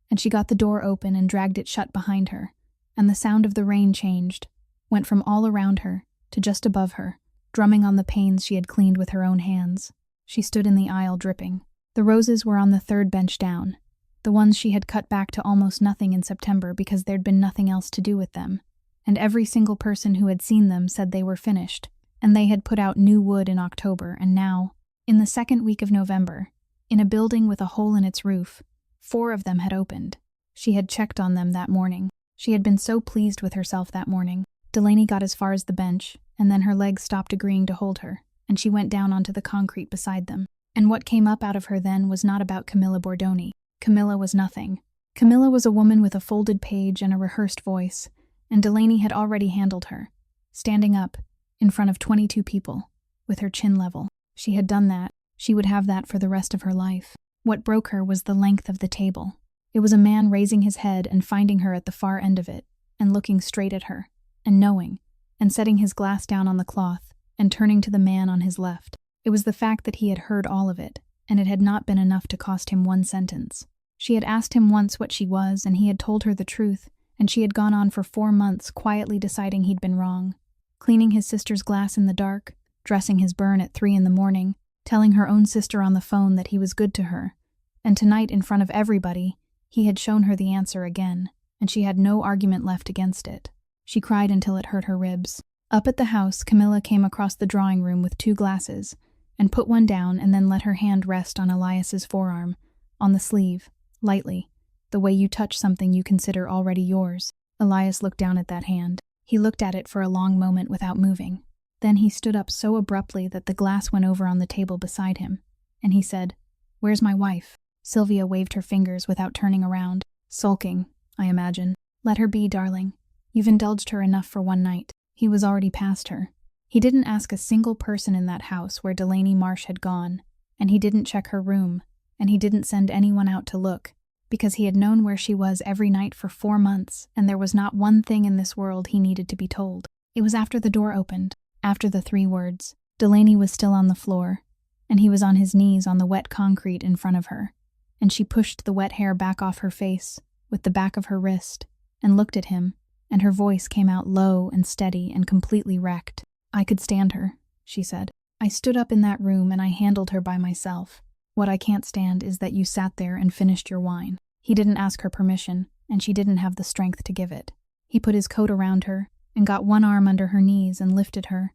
and she got the door open and dragged it shut behind her, and the sound of the rain changed, went from all around her to just above her, drumming on the panes she had cleaned with her own hands. She stood in the aisle dripping. The roses were on the 3rd bench down, the ones she had cut back to almost nothing in September because there'd been nothing else to do with them, and every single person who had seen them said they were finished, and they had put out new wood in October, and now, in the 2nd week of November, in a building with a hole in its roof, 4 of them had opened. She had checked on them that morning. She had been so pleased with herself that morning. Delaney got as far as the bench, and then her legs stopped agreeing to hold her, and she went down onto the concrete beside them. And what came up out of her then was not about Camilla Bordoni. Camilla was nothing. Camilla was a woman with a folded page and a rehearsed voice, and Delaney had already handled her, standing up, in front of 22 people, with her chin level. She had done that. She would have that for the rest of her life. What broke her was the length of the table. It was a man raising his head and finding her at the far end of it, and looking straight at her, and knowing, and setting his glass down on the cloth, and turning to the man on his left. It was the fact that he had heard all of it, and it had not been enough to cost him 1 sentence. She had asked him once what she was, and he had told her the truth, and she had gone on for 4 months quietly deciding he'd been wrong, cleaning his sister's glass in the dark, dressing his burn at 3 in the morning, telling her own sister on the phone that he was good to her, and tonight in front of everybody, he had shown her the answer again, and she had no argument left against it. She cried until it hurt her ribs. Up at the house, Camilla came across the drawing room with 2 glasses, and put one down and then let her hand rest on Elias's forearm, on the sleeve, lightly, the way you touch something you consider already yours. Elias looked down at that hand. He looked at it for a long moment without moving. Then he stood up so abruptly that the glass went over on the table beside him, and he said, "Where's my wife?" Sylvia waved her fingers without turning around. "Sulking, I imagine." "Let her be, darling. You've indulged her enough for one night." He was already past her. He didn't ask a single person in that house where Delaney Marsh had gone, and he didn't check her room, and he didn't send anyone out to look, because he had known where she was every night for 4 months, and there was not one thing in this world he needed to be told. It was after the door opened, after the 3 words. Delaney was still on the floor, and he was on his knees on the wet concrete in front of her, and she pushed the wet hair back off her face with the back of her wrist and looked at him, and her voice came out low and steady and completely wrecked. "I could stand her," she said. "I stood up in that room and I handled her by myself. What I can't stand is that you sat there and finished your wine." He didn't ask her permission, and she didn't have the strength to give it. He put his coat around her and got one arm under her knees and lifted her,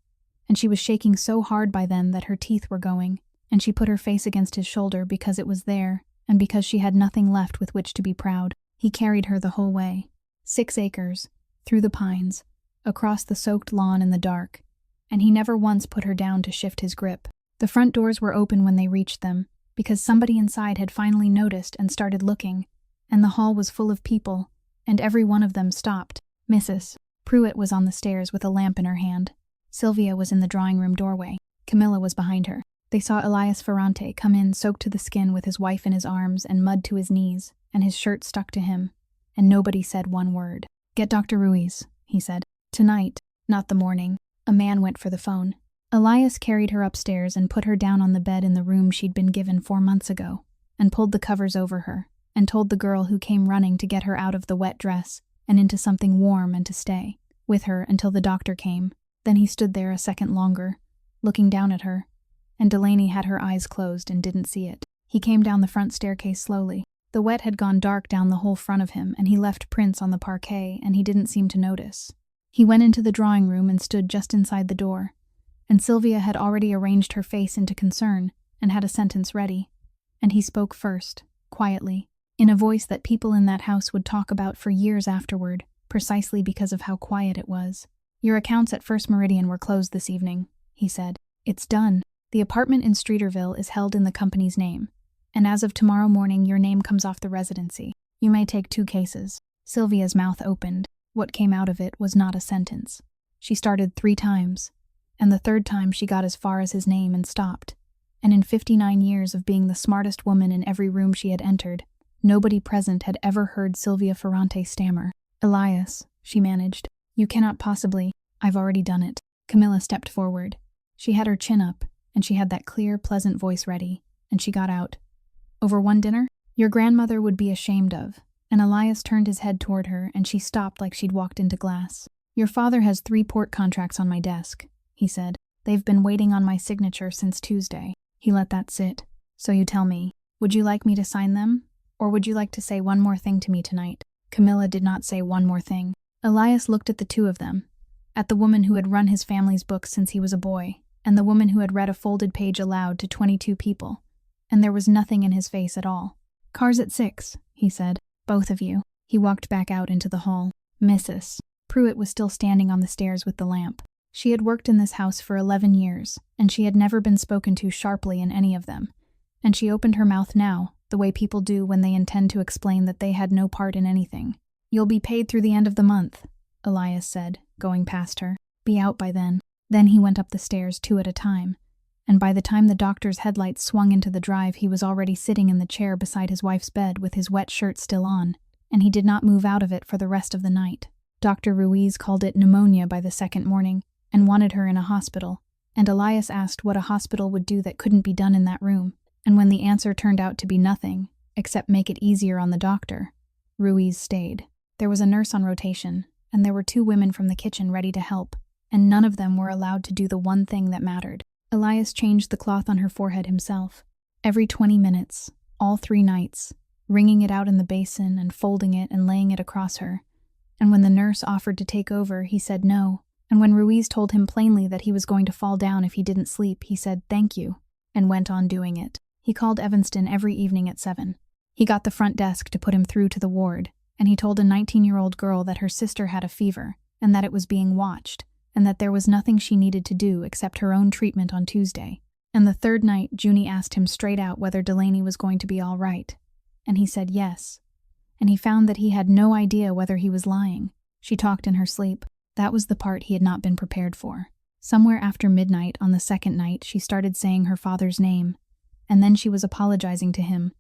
and she was shaking so hard by then that her teeth were going, and she put her face against his shoulder because it was there, and because she had nothing left with which to be proud. He carried her the whole way. 6 acres, through the pines, across the soaked lawn in the dark, and he never once put her down to shift his grip. The front doors were open when they reached them, because somebody inside had finally noticed and started looking, and the hall was full of people, and every one of them stopped. Mrs. Pruitt was on the stairs with a lamp in her hand. Sylvia was in the drawing-room doorway. Camilla was behind her. They saw Elias Ferrante come in soaked to the skin with his wife in his arms and mud to his knees, and his shirt stuck to him, and nobody said one word. "Get Dr. Ruiz," he said. "Tonight, not the morning." A man went for the phone. Elias carried her upstairs and put her down on the bed in the room she'd been given 4 months ago, and pulled the covers over her, and told the girl who came running to get her out of the wet dress and into something warm and to stay with her until the doctor came. Then he stood there a second longer, looking down at her, and Delaney had her eyes closed and didn't see it. He came down the front staircase slowly. The wet had gone dark down the whole front of him, and he left prints on the parquet, and he didn't seem to notice. He went into the drawing room and stood just inside the door, and Sylvia had already arranged her face into concern and had a sentence ready, and he spoke first, quietly, in a voice that people in that house would talk about for years afterward, precisely because of how quiet it was. "Your accounts at First Meridian were closed this evening," he said. "It's done. The apartment in Streeterville is held in the company's name, and as of tomorrow morning your name comes off the residency. You may take 2 cases. Sylvia's mouth opened. What came out of it was not a sentence. She started 3 times, and the 3rd time she got as far as his name and stopped. And in 59 years of being the smartest woman in every room she had entered, nobody present had ever heard Sylvia Ferrante stammer. "Elias," she managed, "you cannot possibly—" "I've already done it." Camilla stepped forward. She had her chin up, and she had that clear, pleasant voice ready, and she got out. "Over one dinner? Your grandmother would be ashamed of." And Elias turned his head toward her, and she stopped like she'd walked into glass. "Your father has 3 port contracts on my desk," he said. "They've been waiting on my signature since Tuesday." He let that sit. "So you tell me, would you like me to sign them? Or would you like to say one more thing to me tonight?" Camilla did not say one more thing. Elias looked at the 2 of them, at the woman who had run his family's books since he was a boy, and the woman who had read a folded page aloud to 22 people, and there was nothing in his face at all. "Cars at 6, he said. "Both of you." He walked back out into the hall. Mrs. Pruitt was still standing on the stairs with the lamp. She had worked in this house for 11 years, and she had never been spoken to sharply in any of them, and she opened her mouth now, the way people do when they intend to explain that they had no part in anything. "You'll be paid through the end of the month," Elias said, going past her. "Be out by then." Then he went up the stairs 2 at a time, and by the time the doctor's headlights swung into the drive he was already sitting in the chair beside his wife's bed with his wet shirt still on, and he did not move out of it for the rest of the night. Dr. Ruiz called it pneumonia by the 2nd morning, and wanted her in a hospital, and Elias asked what a hospital would do that couldn't be done in that room, and when the answer turned out to be nothing, except make it easier on the doctor, Ruiz stayed. There was a nurse on rotation, and there were 2 women from the kitchen ready to help, and none of them were allowed to do the one thing that mattered. Elias changed the cloth on her forehead himself. Every 20 minutes, all 3 nights, wringing it out in the basin and folding it and laying it across her. And when the nurse offered to take over, he said no. And when Ruiz told him plainly that he was going to fall down if he didn't sleep, he said thank you, and went on doing it. He called Evanston every evening at 7. He got the front desk to put him through to the ward, and he told a 19-year-old girl that her sister had a fever, and that it was being watched, and that there was nothing she needed to do except her own treatment on Tuesday. And the 3rd night, Junie asked him straight out whether Delaney was going to be all right, and he said yes. And he found that he had no idea whether he was lying. She talked in her sleep. That was the part he had not been prepared for. Somewhere after midnight on the 2nd night, she started saying her father's name, And then she was apologizing to him,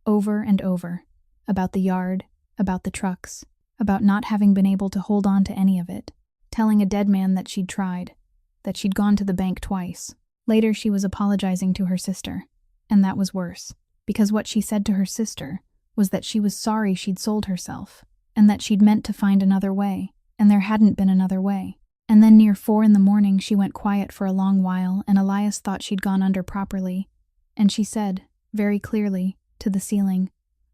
over and over, about the yard, about the trucks, about not having been able to hold on to any of it, telling a dead man that she'd tried, that she'd gone to the bank twice. Later she was apologizing to her sister, and that was worse, because what she said to her sister was that she was sorry she'd sold herself, and that she'd meant to find another way, and there hadn't been another way. And then near 4 a.m. she went quiet for a long while, and Elias thought she'd gone under properly, and she said, very clearly, to the ceiling,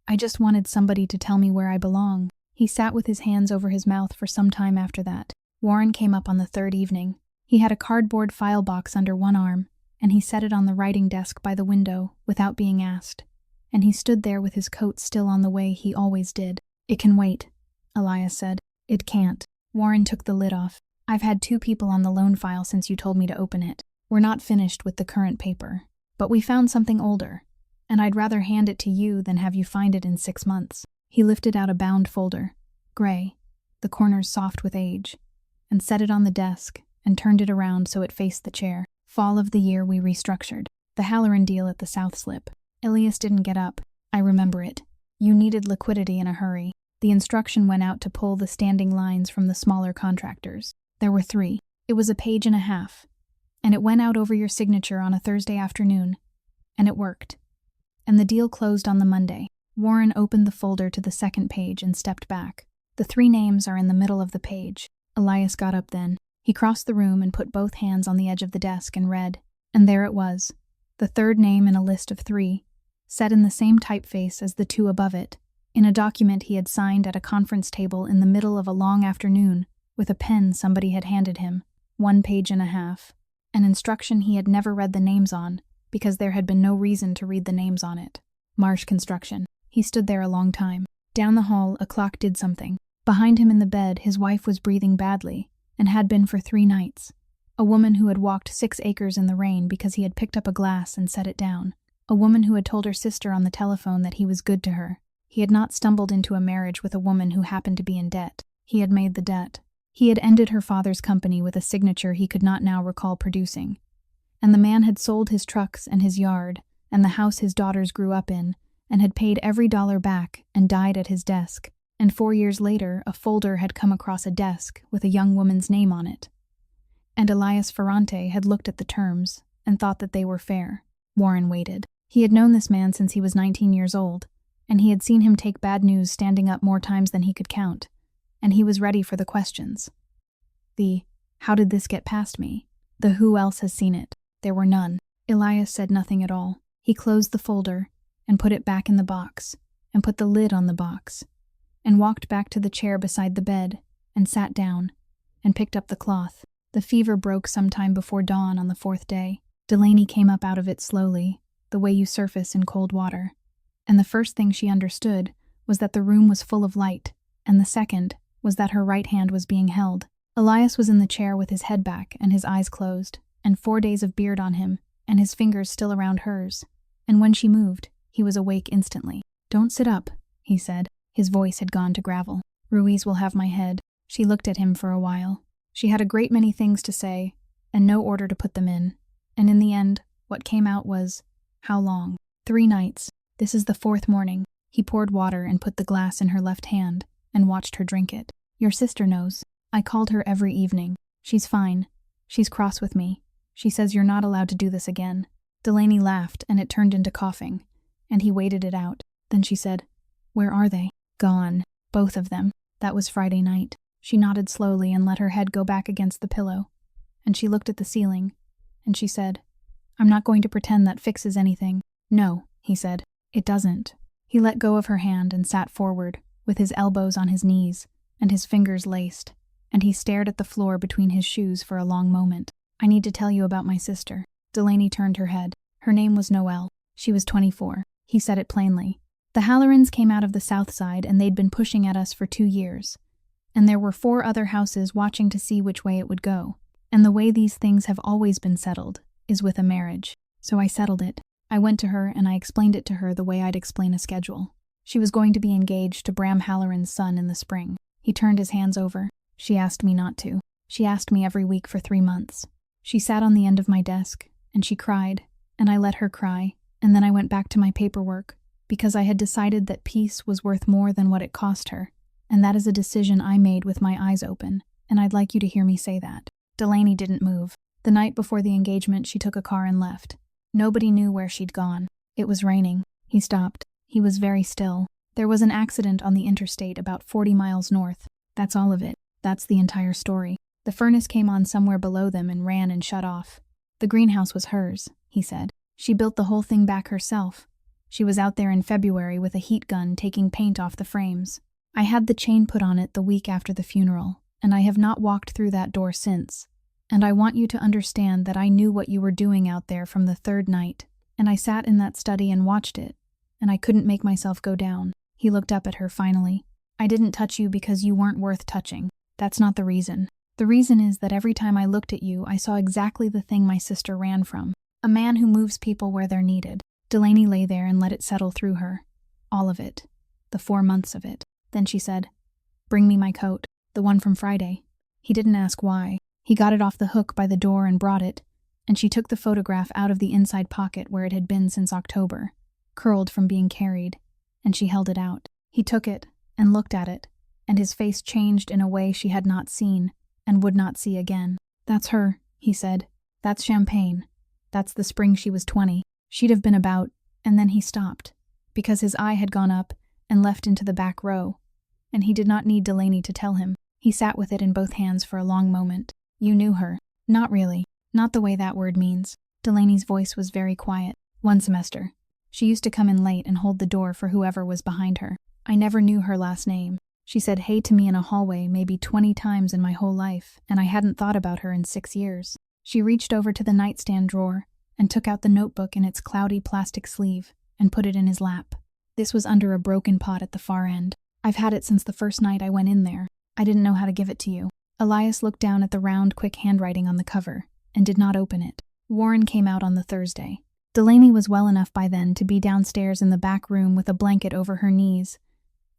"I just wanted somebody to tell me where I belong." He sat with his hands over his mouth for some time after that. Warren came up on the third evening. He had a cardboard file box under one arm, and he set it on the writing desk by the window without being asked, and he stood there with his coat still on the way he always did. "It can wait," Elias said. "It can't." Warren took the lid off. "I've had 2 people on the loan file since you told me to open it. We're not finished with the current paper, but we found something older, and I'd rather hand it to you than have you find it in 6 months." He lifted out a bound folder, gray, the corners soft with age, and set it on the desk and turned it around so it faced the chair. "Fall of the year we restructured. The Halloran deal at the South Slip. Elias didn't get up. I remember it. You needed liquidity in a hurry. The instruction went out to pull the standing lines from the smaller contractors. There were 3. It was a page and a half. And it went out over your signature on a Thursday afternoon. And it worked. And the deal closed on the Monday." Warren opened the folder to the second page and stepped back. "The 3 names are in the middle of the page." Elias got up then. He crossed the room and put both hands on the edge of the desk and read. And there it was, the 3rd name in a list of 3, set in the same typeface as the 2 above it, in a document he had signed at a conference table in the middle of a long afternoon, with a pen somebody had handed him, 1 page and a half, an instruction he had never read the names on, because there had been no reason to read the names on it. Marsh Construction. He stood there a long time. Down the hall, a clock did something. Behind him in the bed, his wife was breathing badly, and had been for 3 nights. A woman who had walked 6 acres in the rain because he had picked up a glass and set it down. A woman who had told her sister on the telephone that he was good to her. He had not stumbled into a marriage with a woman who happened to be in debt. He had made the debt. He had ended her father's company with a signature he could not now recall producing. And the man had sold his trucks and his yard, and the house his daughters grew up in, and had paid every dollar back and died at his desk. And 4 years later, a folder had come across a desk with a young woman's name on it. And Elias Ferrante had looked at the terms and thought that they were fair. Warren waited. He had known this man since he was 19 years old, and he had seen him take bad news standing up more times than he could count, and he was ready for the questions. The, "How did this get past me?" The "Who else has seen it?" There were none. Elias said nothing at all. He closed the folder and put it back in the box, and put the lid on the box, and walked back to the chair beside the bed, and sat down, and picked up the cloth. The fever broke sometime before dawn on the 4th day. Delaney came up out of it slowly, the way you surface in cold water, and the first thing she understood was that the room was full of light, and the second was that her right hand was being held. Elias was in the chair with his head back and his eyes closed, and 4 days of beard on him, and his fingers still around hers, and when she moved, he was awake instantly. "Don't sit up," he said. His voice had gone to gravel. "Ruiz will have my head." She looked at him for a while. She had a great many things to say, and no order to put them in. And in the end, what came out was, "How long?" 3 nights. This is the 4th morning. He poured water and put the glass in her left hand, and watched her drink it. "Your sister knows. I called her every evening. She's fine. She's cross with me. She says you're not allowed to do this again." Delaney laughed, and it turned into coughing, and he waited it out. Then she said, "Where are they?" "Gone. Both of them. That was Friday night." She nodded slowly and let her head go back against the pillow, and she looked at the ceiling, and she said, "I'm not going to pretend that fixes anything." "No," he said, "it doesn't." He let go of her hand and sat forward, with his elbows on his knees, and his fingers laced, and he stared at the floor between his shoes for a long moment. "I need to tell you about my sister." Delaney turned her head. Her name was Noelle. She was 24. He said it plainly. "The Hallorans came out of the south side, and they'd been pushing at us for 2 years. And there were 4 other houses watching to see which way it would go. And the way these things have always been settled is with a marriage. So I settled it. I went to her and I explained it to her the way I'd explain a schedule. She was going to be engaged to Bram Halloran's son in the spring." He turned his hands over. "She asked me not to. She asked me every week for 3 months. She sat on the end of my desk, and she cried, and I let her cry, and then I went back to my paperwork, because I had decided that peace was worth more than what it cost her, and that is a decision I made with my eyes open, and I'd like you to hear me say that." Delaney didn't move. The night before the engagement, she took a car and left. Nobody knew where she'd gone. It was raining. He stopped. He was very still. "There was an accident on the interstate about 40 miles north. That's all of it. That's the entire story. The furnace came on somewhere below them and ran and shut off. The greenhouse was hers," he said. "She built the whole thing back herself. She was out there in February with a heat gun taking paint off the frames. I had the chain put on it the week after the funeral, and I have not walked through that door since. And I want you to understand that I knew what you were doing out there from the third night, and I sat in that study and watched it, and I couldn't make myself go down." He looked up at her finally. "I didn't touch you because you weren't worth touching. That's not the reason. The reason is that every time I looked at you, I saw exactly the thing my sister ran from. A man who moves people where they're needed." Delaney lay there and let it settle through her. All of it. The 4 months of it. Then she said, "Bring me my coat, the one from Friday." He didn't ask why. He got it off the hook by the door and brought it, and she took the photograph out of the inside pocket where it had been since October, curled from being carried, and she held it out. He took it and looked at it, and his face changed in a way she had not seen and would not see again. "That's her," he said. "That's Champagne. That's the spring she was 20. She'd have been about," and then he stopped, because his eye had gone up and left into the back row, and he did not need Delaney to tell him. He sat with it in both hands for a long moment. "You knew her." "Not really. Not the way that word means." Delaney's voice was very quiet. "1 semester. She used to come in late and hold the door for whoever was behind her. I never knew her last name. She said hey to me in a hallway maybe 20 times in my whole life, and I hadn't thought about her in 6 years." She reached over to the nightstand drawer and took out the notebook in its cloudy plastic sleeve and put it in his lap. This was under a broken pot at the far end. "I've had it since the first night I went in there. I didn't know how to give it to you." Elias looked down at the round, quick handwriting on the cover and did not open it. Warren came out on the Thursday. Delaney was well enough by then to be downstairs in the back room with a blanket over her knees,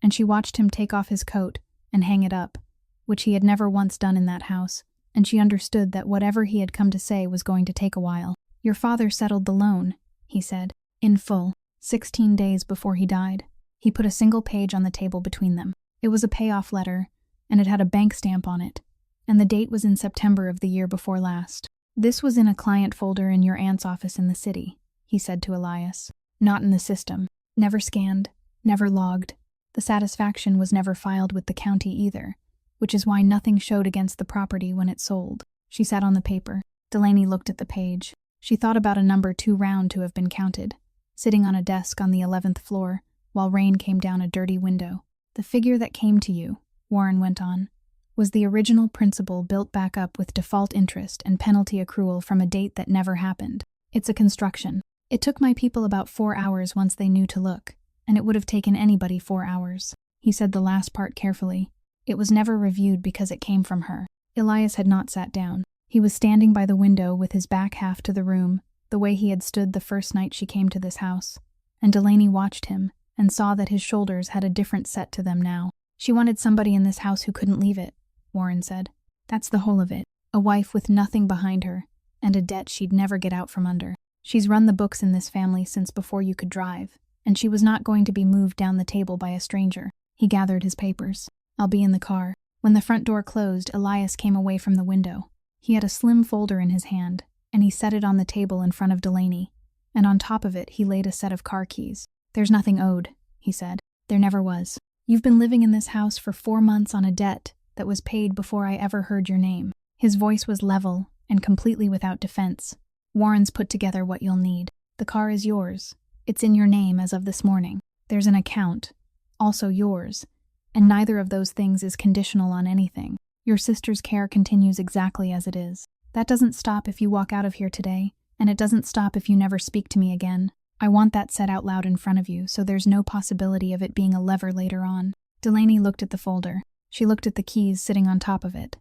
and she watched him take off his coat and hang it up, which he had never once done in that house, and she understood that whatever he had come to say was going to take a while. "Your father settled the loan," he said, "in full, 16 days before he died." He put a single page on the table between them. It was a payoff letter, and it had a bank stamp on it, and the date was in September of the year before last. "This was in a client folder in your aunt's office in the city," he said to Elias. "Not in the system. Never scanned, never logged. The satisfaction was never filed with the county either, which is why nothing showed against the property when it sold." She sat on the paper. Delaney looked at the page. She thought about a number too round to have been counted, sitting on a desk on the 11th floor, while rain came down a dirty window. "The figure that came to you," Warren went on, "was the original principal built back up with default interest and penalty accrual from a date that never happened. It's a construction. It took my people about 4 hours once they knew to look, and it would have taken anybody 4 hours." He said the last part carefully. "It was never reviewed because it came from her." Elias had not sat down. He was standing by the window with his back half to the room, the way he had stood the first night she came to this house, and Delaney watched him and saw that his shoulders had a different set to them now. "She wanted somebody in this house who couldn't leave it," Warren said. "That's the whole of it. A wife with nothing behind her, and a debt she'd never get out from under. She's run the books in this family since before you could drive, and she was not going to be moved down the table by a stranger." He gathered his papers. "I'll be in the car." When the front door closed, Elias came away from the window. He had a slim folder in his hand, and he set it on the table in front of Delaney, and on top of it he laid a set of car keys. "There's nothing owed," he said. "There never was. You've been living in this house for 4 months on a debt that was paid before I ever heard your name." His voice was level and completely without defense. "Warren's put together what you'll need. The car is yours. It's in your name as of this morning. There's an account, also yours, and neither of those things is conditional on anything. Your sister's care continues exactly as it is. That doesn't stop if you walk out of here today, and it doesn't stop if you never speak to me again. I want that said out loud in front of you, so there's no possibility of it being a lever later on." Delaney looked at the folder. She looked at the keys sitting on top of it,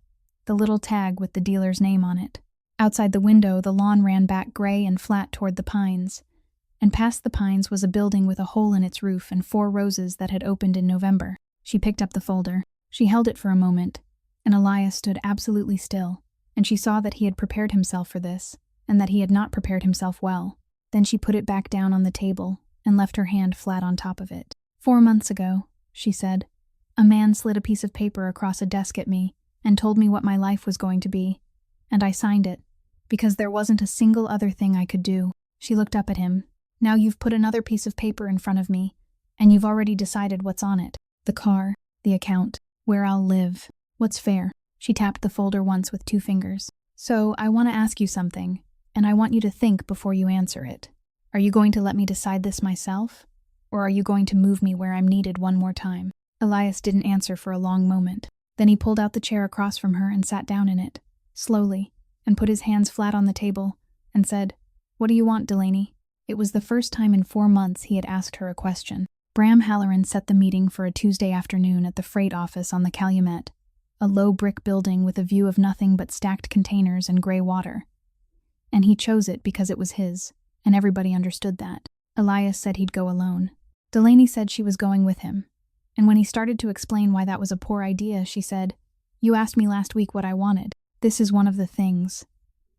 the little tag with the dealer's name on it. Outside the window, the lawn ran back gray and flat toward the pines, and past the pines was a building with a hole in its roof and 4 roses that had opened in November. She picked up the folder. She held it for a moment, and Elias stood absolutely still, and she saw that he had prepared himself for this, and that he had not prepared himself well. Then she put it back down on the table and left her hand flat on top of it. 4 months ago, she said, a man slid a piece of paper across a desk at me and told me what my life was going to be, and I signed it, because there wasn't a single other thing I could do. She looked up at him. Now you've put another piece of paper in front of me, and you've already decided what's on it. The car, the account, where I'll live. What's fair? She tapped the folder once with 2 fingers. So, I want to ask you something, and I want you to think before you answer it. Are you going to let me decide this myself? Or are you going to move me where I'm needed one more time? Elias didn't answer for a long moment. Then he pulled out the chair across from her and sat down in it, slowly, and put his hands flat on the table, and said, "What do you want, Delaney?" It was the first time in 4 months he had asked her a question. Bram Halloran set the meeting for a Tuesday afternoon at the freight office on the Calumet, a low brick building with a view of nothing but stacked containers and gray water. And he chose it because it was his, and everybody understood that. Elias said he'd go alone. Delaney said she was going with him, and when he started to explain why that was a poor idea, she said, "You asked me last week what I wanted. This is one of the things."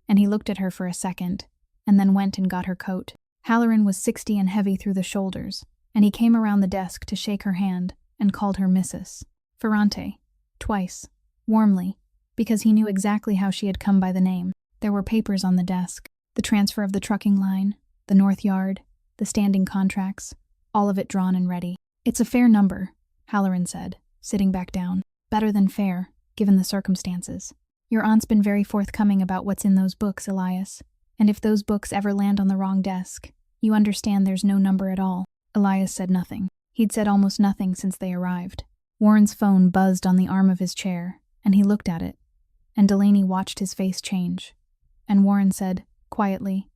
And he looked at her for a second, and then went and got her coat. Halloran was 60 and heavy through the shoulders, and he came around the desk to shake her hand and called her Mrs. Ferrante, twice, warmly, because he knew exactly how she had come by the name. There were papers on the desk, the transfer of the trucking line, the North Yard, the standing contracts, all of it drawn and ready. "It's a fair number," Halloran said, sitting back down. "Better than fair, given the circumstances. Your aunt's been very forthcoming about what's in those books, Elias, and if those books ever land on the wrong desk, you understand there's no number at all." Elias said nothing. He'd said almost nothing since they arrived. Warren's phone buzzed on the arm of his chair, and he looked at it, and Delaney watched his face change. And Warren said, quietly,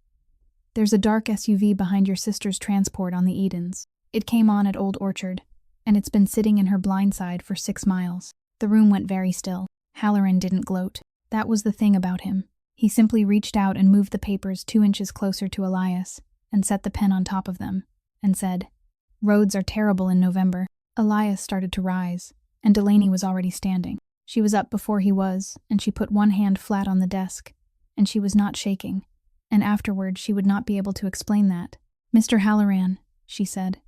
"There's a dark SUV behind your sister's transport on the Edens. It came on at Old Orchard, and it's been sitting in her blind side for 6 miles. The room went very still. Halloran didn't gloat. That was the thing about him. He simply reached out and moved the papers 2 inches closer to Elias, and set the pen on top of them, and said, "Roads are terrible in November." Elias started to rise, and Delaney was already standing. She was up before he was, and she put one hand flat on the desk, and she was not shaking, and afterward she would not be able to explain that. "Mr. Halloran," she said,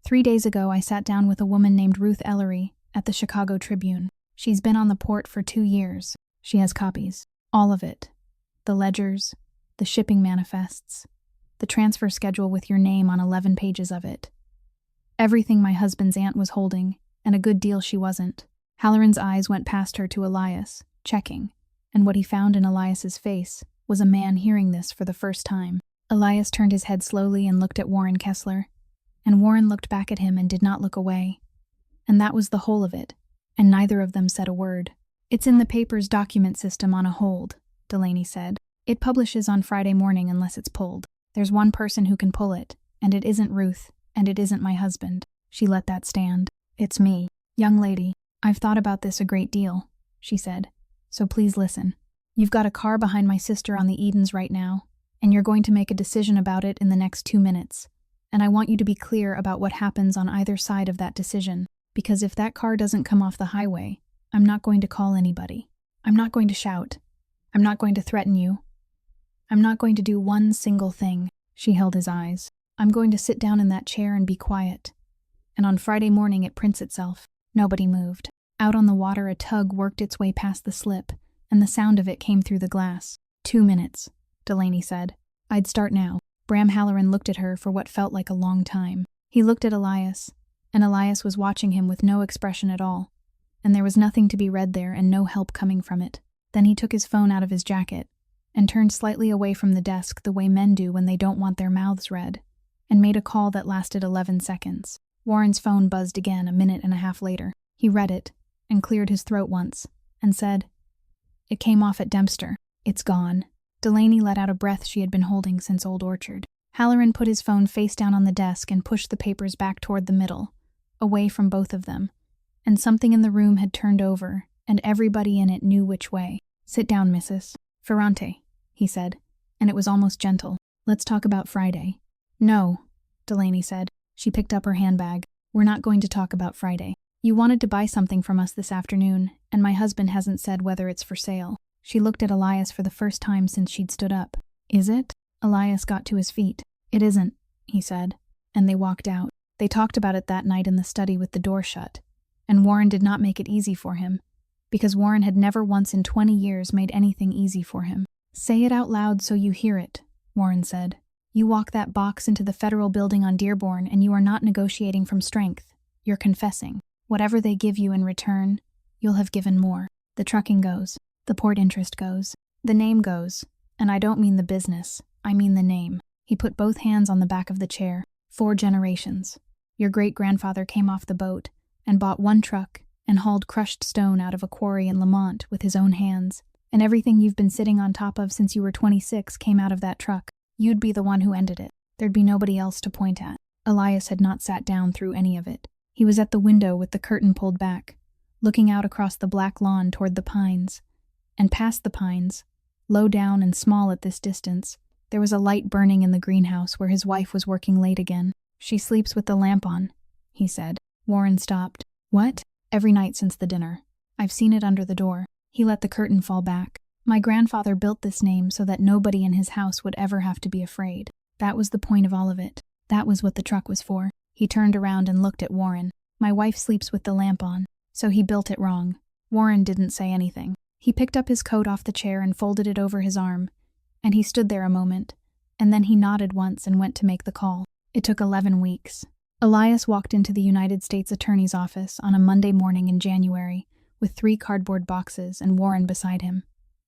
"3 days ago I sat down with a woman named Ruth Ellery at the Chicago Tribune. She's been on the port for 2 years. She has copies. All of it. The ledgers, the shipping manifests, the transfer schedule with your name on 11 pages of it. Everything my husband's aunt was holding, and a good deal she wasn't." Halloran's eyes went past her to Elias, checking, and what he found in Elias's face was a man hearing this for the first time. Elias turned his head slowly and looked at Warren Kessler, and Warren looked back at him and did not look away. And that was the whole of it, and neither of them said a word. "It's in the paper's document system on a hold," Delaney said. "It publishes on Friday morning unless it's pulled. There's one person who can pull it, and it isn't Ruth, and it isn't my husband." She let that stand. "It's me. Young lady, I've thought about this a great deal," she said, "so please listen. You've got a car behind my sister on the Edens right now, and you're going to make a decision about it in the next 2 minutes, and I want you to be clear about what happens on either side of that decision, because if that car doesn't come off the highway, I'm not going to call anybody. I'm not going to shout. I'm not going to threaten you. I'm not going to do one single thing." She held his eyes. "I'm going to sit down in that chair and be quiet. And on Friday morning it prints itself." Nobody moved. Out on the water a tug worked its way past the slip, and the sound of it came through the glass. 2 minutes, Delaney said. "I'd start now." Bram Halloran looked at her for what felt like a long time. He looked at Elias, and Elias was watching him with no expression at all, and there was nothing to be read there and no help coming from it. Then he took his phone out of his jacket and turned slightly away from the desk the way men do when they don't want their mouths read, and made a call that lasted 11 seconds. Warren's phone buzzed again a minute and a half later. He read it, and cleared his throat once, and said, "It came off at Dempster. It's gone." Delaney let out a breath she had been holding since Old Orchard. Halloran put his phone face down on the desk and pushed the papers back toward the middle, away from both of them, and something in the room had turned over, and everybody in it knew which way. "Sit down, Mrs. Ferrante," he said, and it was almost gentle. "Let's talk about Friday." "No," Delaney said. She picked up her handbag. "We're not going to talk about Friday. You wanted to buy something from us this afternoon, and my husband hasn't said whether it's for sale." She looked at Elias for the first time since she'd stood up. "Is it?" Elias got to his feet. "It isn't," he said, and they walked out. They talked about it that night in the study with the door shut, and Warren did not make it easy for him, because Warren had never once in 20 years made anything easy for him. "Say it out loud so you hear it," Warren said. "You walk that box into the federal building on Dearborn and you are not negotiating from strength. You're confessing. Whatever they give you in return, you'll have given more. The trucking goes. The port interest goes. The name goes. And I don't mean the business. I mean the name." He put both hands on the back of the chair. 4 generations. Your great-grandfather came off the boat and bought 1 truck and hauled crushed stone out of a quarry in Lamont with his own hands. And everything you've been sitting on top of since you were 26 came out of that truck. You'd be the one who ended it. There'd be nobody else to point at. Elias had not sat down through any of it. He was at the window with the curtain pulled back, looking out across the black lawn toward the pines. And past the pines, low down and small at this distance, there was a light burning in the greenhouse where his wife was working late again. "She sleeps with the lamp on," he said. Warren stopped. "What?" "Every night since the dinner. I've seen it under the door." He let the curtain fall back. "My grandfather built this name so that nobody in his house would ever have to be afraid. That was the point of all of it. That was what the truck was for." He turned around and looked at Warren. "My wife sleeps with the lamp on, so he built it wrong." Warren didn't say anything. He picked up his coat off the chair and folded it over his arm, and he stood there a moment, and then he nodded once and went to make the call. It took 11 weeks. Elias walked into the United States Attorney's office on a Monday morning in January, with 3 cardboard boxes and Warren beside him,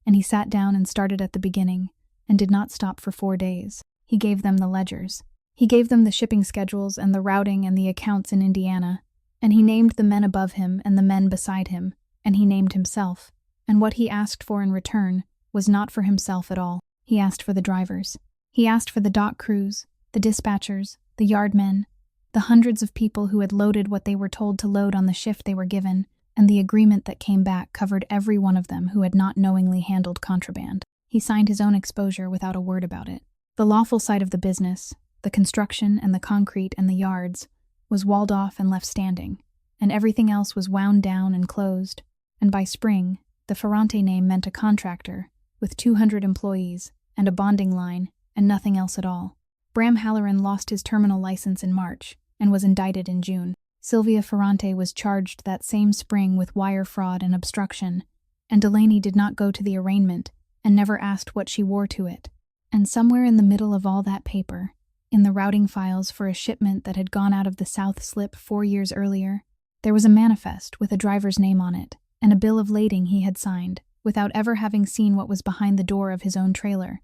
and he sat down and started at the beginning, and did not stop for 4 days. He gave them the ledgers. He gave them the shipping schedules and the routing and the accounts in Indiana, and he named the men above him and the men beside him, and he named himself. And what he asked for in return was not for himself at all. He asked for the drivers. He asked for the dock crews, the dispatchers, the yardmen, the hundreds of people who had loaded what they were told to load on the shift they were given, and the agreement that came back covered every one of them who had not knowingly handled contraband. He signed his own exposure without a word about it. The lawful side of the business, the construction and the concrete and the yards, was walled off and left standing, and everything else was wound down and closed, and by spring, the Ferrante name meant a contractor, with 200 employees, and a bonding line, and nothing else at all. Bram Halloran lost his terminal license in March, and was indicted in June. Sylvia Ferrante was charged that same spring with wire fraud and obstruction, and Delaney did not go to the arraignment, and never asked what she wore to it. And somewhere in the middle of all that paper, in the routing files for a shipment that had gone out of the South Slip 4 years earlier, there was a manifest with a driver's name on it, and a bill of lading he had signed, without ever having seen what was behind the door of his own trailer,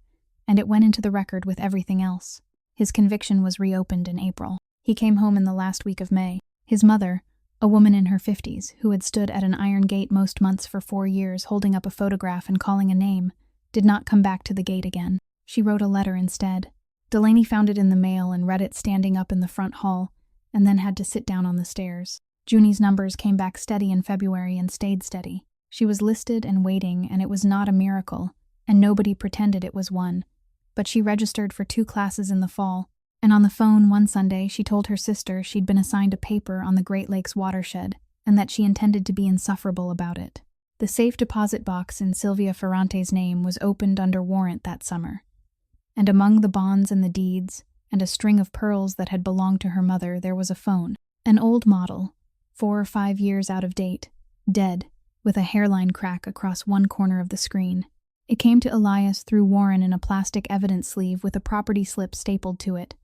and it went into the record with everything else. His conviction was reopened in April. He came home in the last week of May. His mother, a woman in her 50s who had stood at an iron gate most months for 4 years holding up a photograph and calling a name, did not come back to the gate again. She wrote a letter instead. Delaney found it in the mail and read it standing up in the front hall, and then had to sit down on the stairs. Junie's numbers came back steady in February and stayed steady. She was listed and waiting, and it was not a miracle, and nobody pretended it was one. But she registered for 2 classes in the fall, and on the phone one Sunday she told her sister she'd been assigned a paper on the Great Lakes watershed, and that she intended to be insufferable about it. The safe deposit box in Sylvia Ferrante's name was opened under warrant that summer, and among the bonds and the deeds, and a string of pearls that had belonged to her mother, there was a phone, an old model, 4 or 5 years out of date, dead, with a hairline crack across one corner of the screen. It came to Elias through Warren in a plastic evidence sleeve with a property slip stapled to it,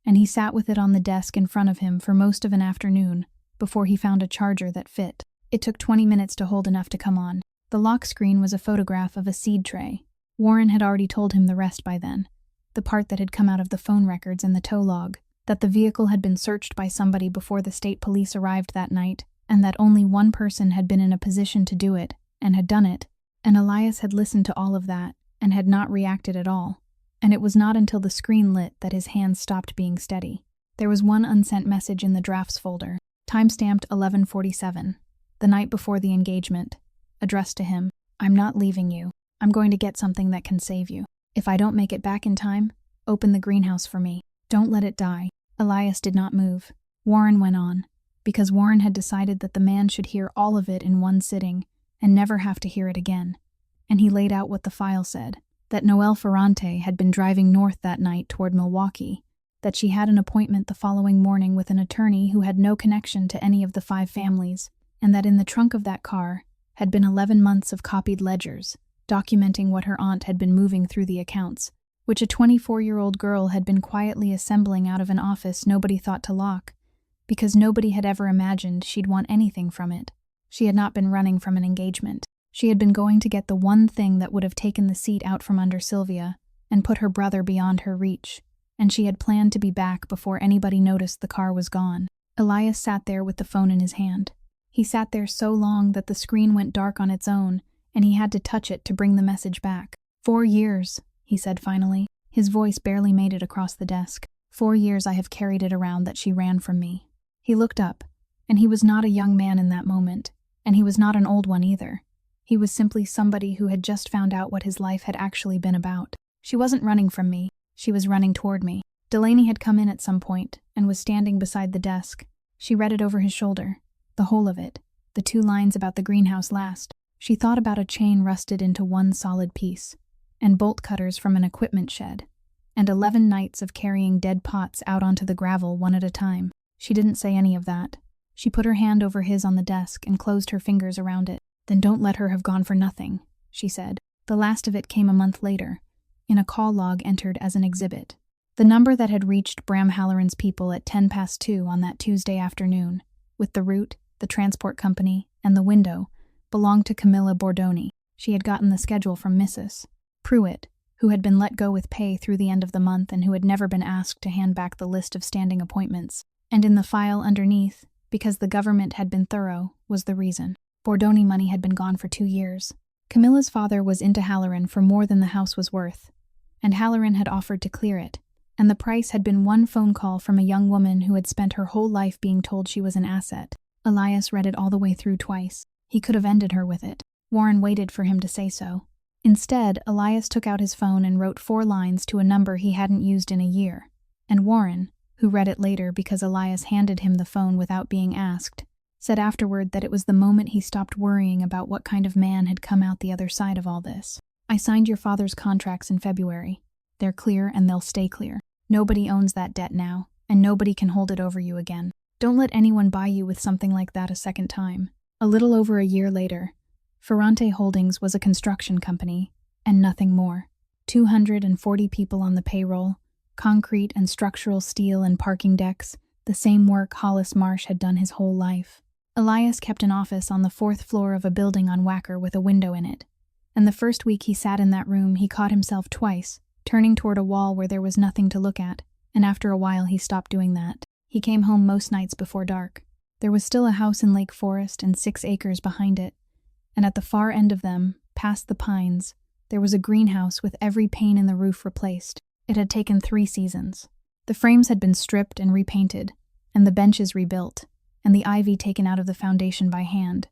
and he sat with it on the desk in front of him for most of an afternoon before he found a charger that fit. It took 20 minutes to hold enough to come on. The lock screen was a photograph of a seed tray. Warren had already told him the rest by then, the part that had come out of the phone records and the tow log, that the vehicle had been searched by somebody before the state police arrived that night, and that only one person had been in a position to do it, and had done it. And Elias had listened to all of that, and had not reacted at all. And it was not until the screen lit that his hands stopped being steady. There was one unsent message in the drafts folder, timestamped 11:47, the night before the engagement, addressed to him. "I'm not leaving you. I'm going to get something that can save you. If I don't make it back in time, open the greenhouse for me. Don't let it die." Elias did not move. Warren went on, because Warren had decided that the man should hear all of it in one sitting, and never have to hear it again. And he laid out what the file said, that Noelle Ferrante had been driving north that night toward Milwaukee, that she had an appointment the following morning with an attorney who had no connection to any of the 5 families, and that in the trunk of that car had been 11 months of copied ledgers, documenting what her aunt had been moving through the accounts, which a 24-year-old girl had been quietly assembling out of an office nobody thought to lock, because nobody had ever imagined she'd want anything from it. She had not been running from an engagement. She had been going to get the one thing that would have taken the seat out from under Sylvia and put her brother beyond her reach, and she had planned to be back before anybody noticed the car was gone. Elias sat there with the phone in his hand. He sat there so long that the screen went dark on its own, and he had to touch it to bring the message back. 4 years, he said finally. His voice barely made it across the desk. 4 years I have carried it around that she ran from me. He looked up, and he was not a young man in that moment, and he was not an old one either. He was simply somebody who had just found out what his life had actually been about. She wasn't running from me. She was running toward me. Delaney had come in at some point and was standing beside the desk. She read it over his shoulder, the whole of it, the 2 lines about the greenhouse last. She thought about a chain rusted into one solid piece, and bolt cutters from an equipment shed, and 11 nights of carrying dead pots out onto the gravel one at a time. She didn't say any of that. She put her hand over his on the desk and closed her fingers around it. Then don't let her have gone for nothing, she said. The last of it came a month later, in a call log entered as an exhibit. The number that had reached Bram Halloran's people at 2:10 on that Tuesday afternoon, with the route, the transport company, and the window, belonged to Camilla Bordoni. She had gotten the schedule from Mrs. Pruitt, who had been let go with pay through the end of the month and who had never been asked to hand back the list of standing appointments. And in the file underneath, because the government had been thorough, was the reason. Bordoni money had been gone for 2 years. Camilla's father was into Halloran for more than the house was worth, and Halloran had offered to clear it, and the price had been 1 phone call from a young woman who had spent her whole life being told she was an asset. Elias read it all the way through twice. He could have ended her with it. Warren waited for him to say so. Instead, Elias took out his phone and wrote 4 lines to a number he hadn't used in a year, and Warren, who read it later because Elias handed him the phone without being asked, said afterward that it was the moment he stopped worrying about what kind of man had come out the other side of all this. I signed your father's contracts in February. They're clear and they'll stay clear. Nobody owns that debt now, and nobody can hold it over you again. Don't let anyone buy you with something like that a second time. A little over a year later, Ferrante Holdings was a construction company, and nothing more. 240 people on the payroll, concrete and structural steel and parking decks, the same work Hollis Marsh had done his whole life. Elias kept an office on the 4th floor of a building on Wacker with a window in it, and the first week he sat in that room he caught himself twice, turning toward a wall where there was nothing to look at, and after a while he stopped doing that. He came home most nights before dark. There was still a house in Lake Forest and 6 acres behind it, and at the far end of them, past the pines, there was a greenhouse with every pane in the roof replaced. It had taken 3 seasons. The frames had been stripped and repainted, and the benches rebuilt, and the ivy taken out of the foundation by hand.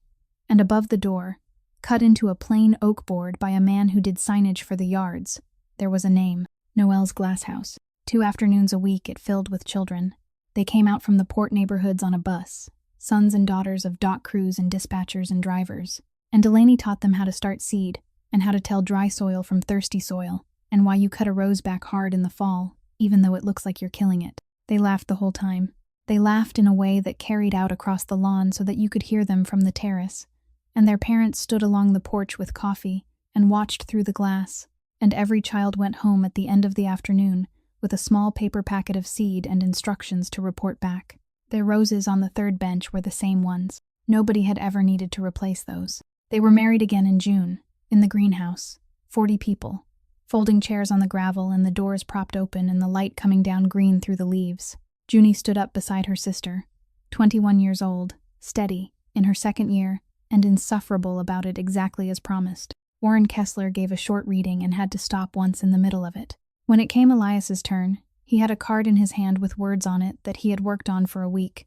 And above the door, cut into a plain oak board by a man who did signage for the yards, there was a name, Noel's Glass House. 2 afternoons a week it filled with children. They came out from the port neighborhoods on a bus, sons and daughters of dock crews and dispatchers and drivers. And Delaney taught them how to start seed, and how to tell dry soil from thirsty soil, and why you cut a rose back hard in the fall, even though it looks like you're killing it. They laughed the whole time. They laughed in a way that carried out across the lawn so that you could hear them from the terrace, and their parents stood along the porch with coffee and watched through the glass, and every child went home at the end of the afternoon with a small paper packet of seed and instructions to report back. Their roses on the 3rd bench were the same ones. Nobody had ever needed to replace those. They were married again in June, in the greenhouse, 40 people, folding chairs on the gravel and the doors propped open and the light coming down green through the leaves. Junie stood up beside her sister, 21 years old, steady, in her 2nd year, and insufferable about it exactly as promised. Warren Kessler gave a short reading and had to stop once in the middle of it. When it came Elias's turn, he had a card in his hand with words on it that he had worked on for a week,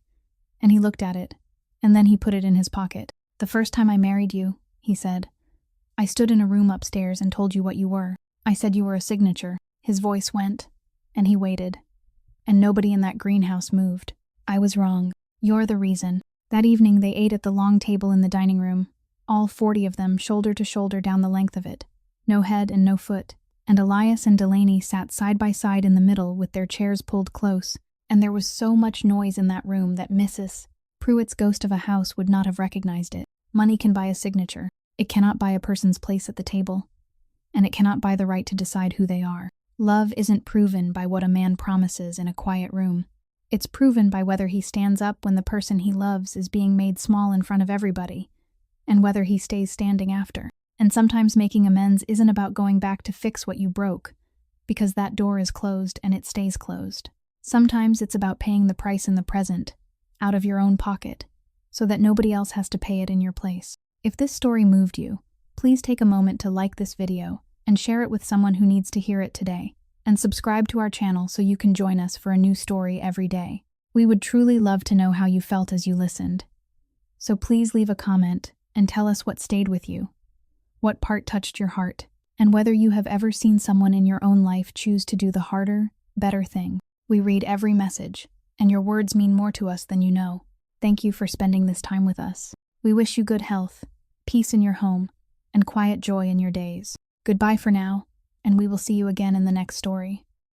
and he looked at it, and then he put it in his pocket. The first time I married you, he said, I stood in a room upstairs and told you what you were. I said you were a signature. His voice went, and he waited. And nobody in that greenhouse moved. I was wrong. You're the reason. That evening they ate at the long table in the dining room, all 40 of them shoulder to shoulder down the length of it. No head and no foot, and Elias and Delaney sat side by side in the middle with their chairs pulled close, and there was so much noise in that room that Mrs. Pruitt's ghost of a house would not have recognized it. Money can buy a signature. It cannot buy a person's place at the table, and it cannot buy the right to decide who they are. Love isn't proven by what a man promises in a quiet room. It's proven by whether he stands up when the person he loves is being made small in front of everybody, and whether he stays standing after. And sometimes making amends isn't about going back to fix what you broke, because that door is closed and it stays closed. Sometimes it's about paying the price in the present, out of your own pocket, so that nobody else has to pay it in your place. If this story moved you, please take a moment to like this video and share it with someone who needs to hear it today, and subscribe to our channel so you can join us for a new story every day. We would truly love to know how you felt as you listened. So please leave a comment and tell us what stayed with you, what part touched your heart, and whether you have ever seen someone in your own life choose to do the harder, better thing. We read every message, and your words mean more to us than you know. Thank you for spending this time with us. We wish you good health, peace in your home, and quiet joy in your days. Goodbye for now, and we will see you again in the next story.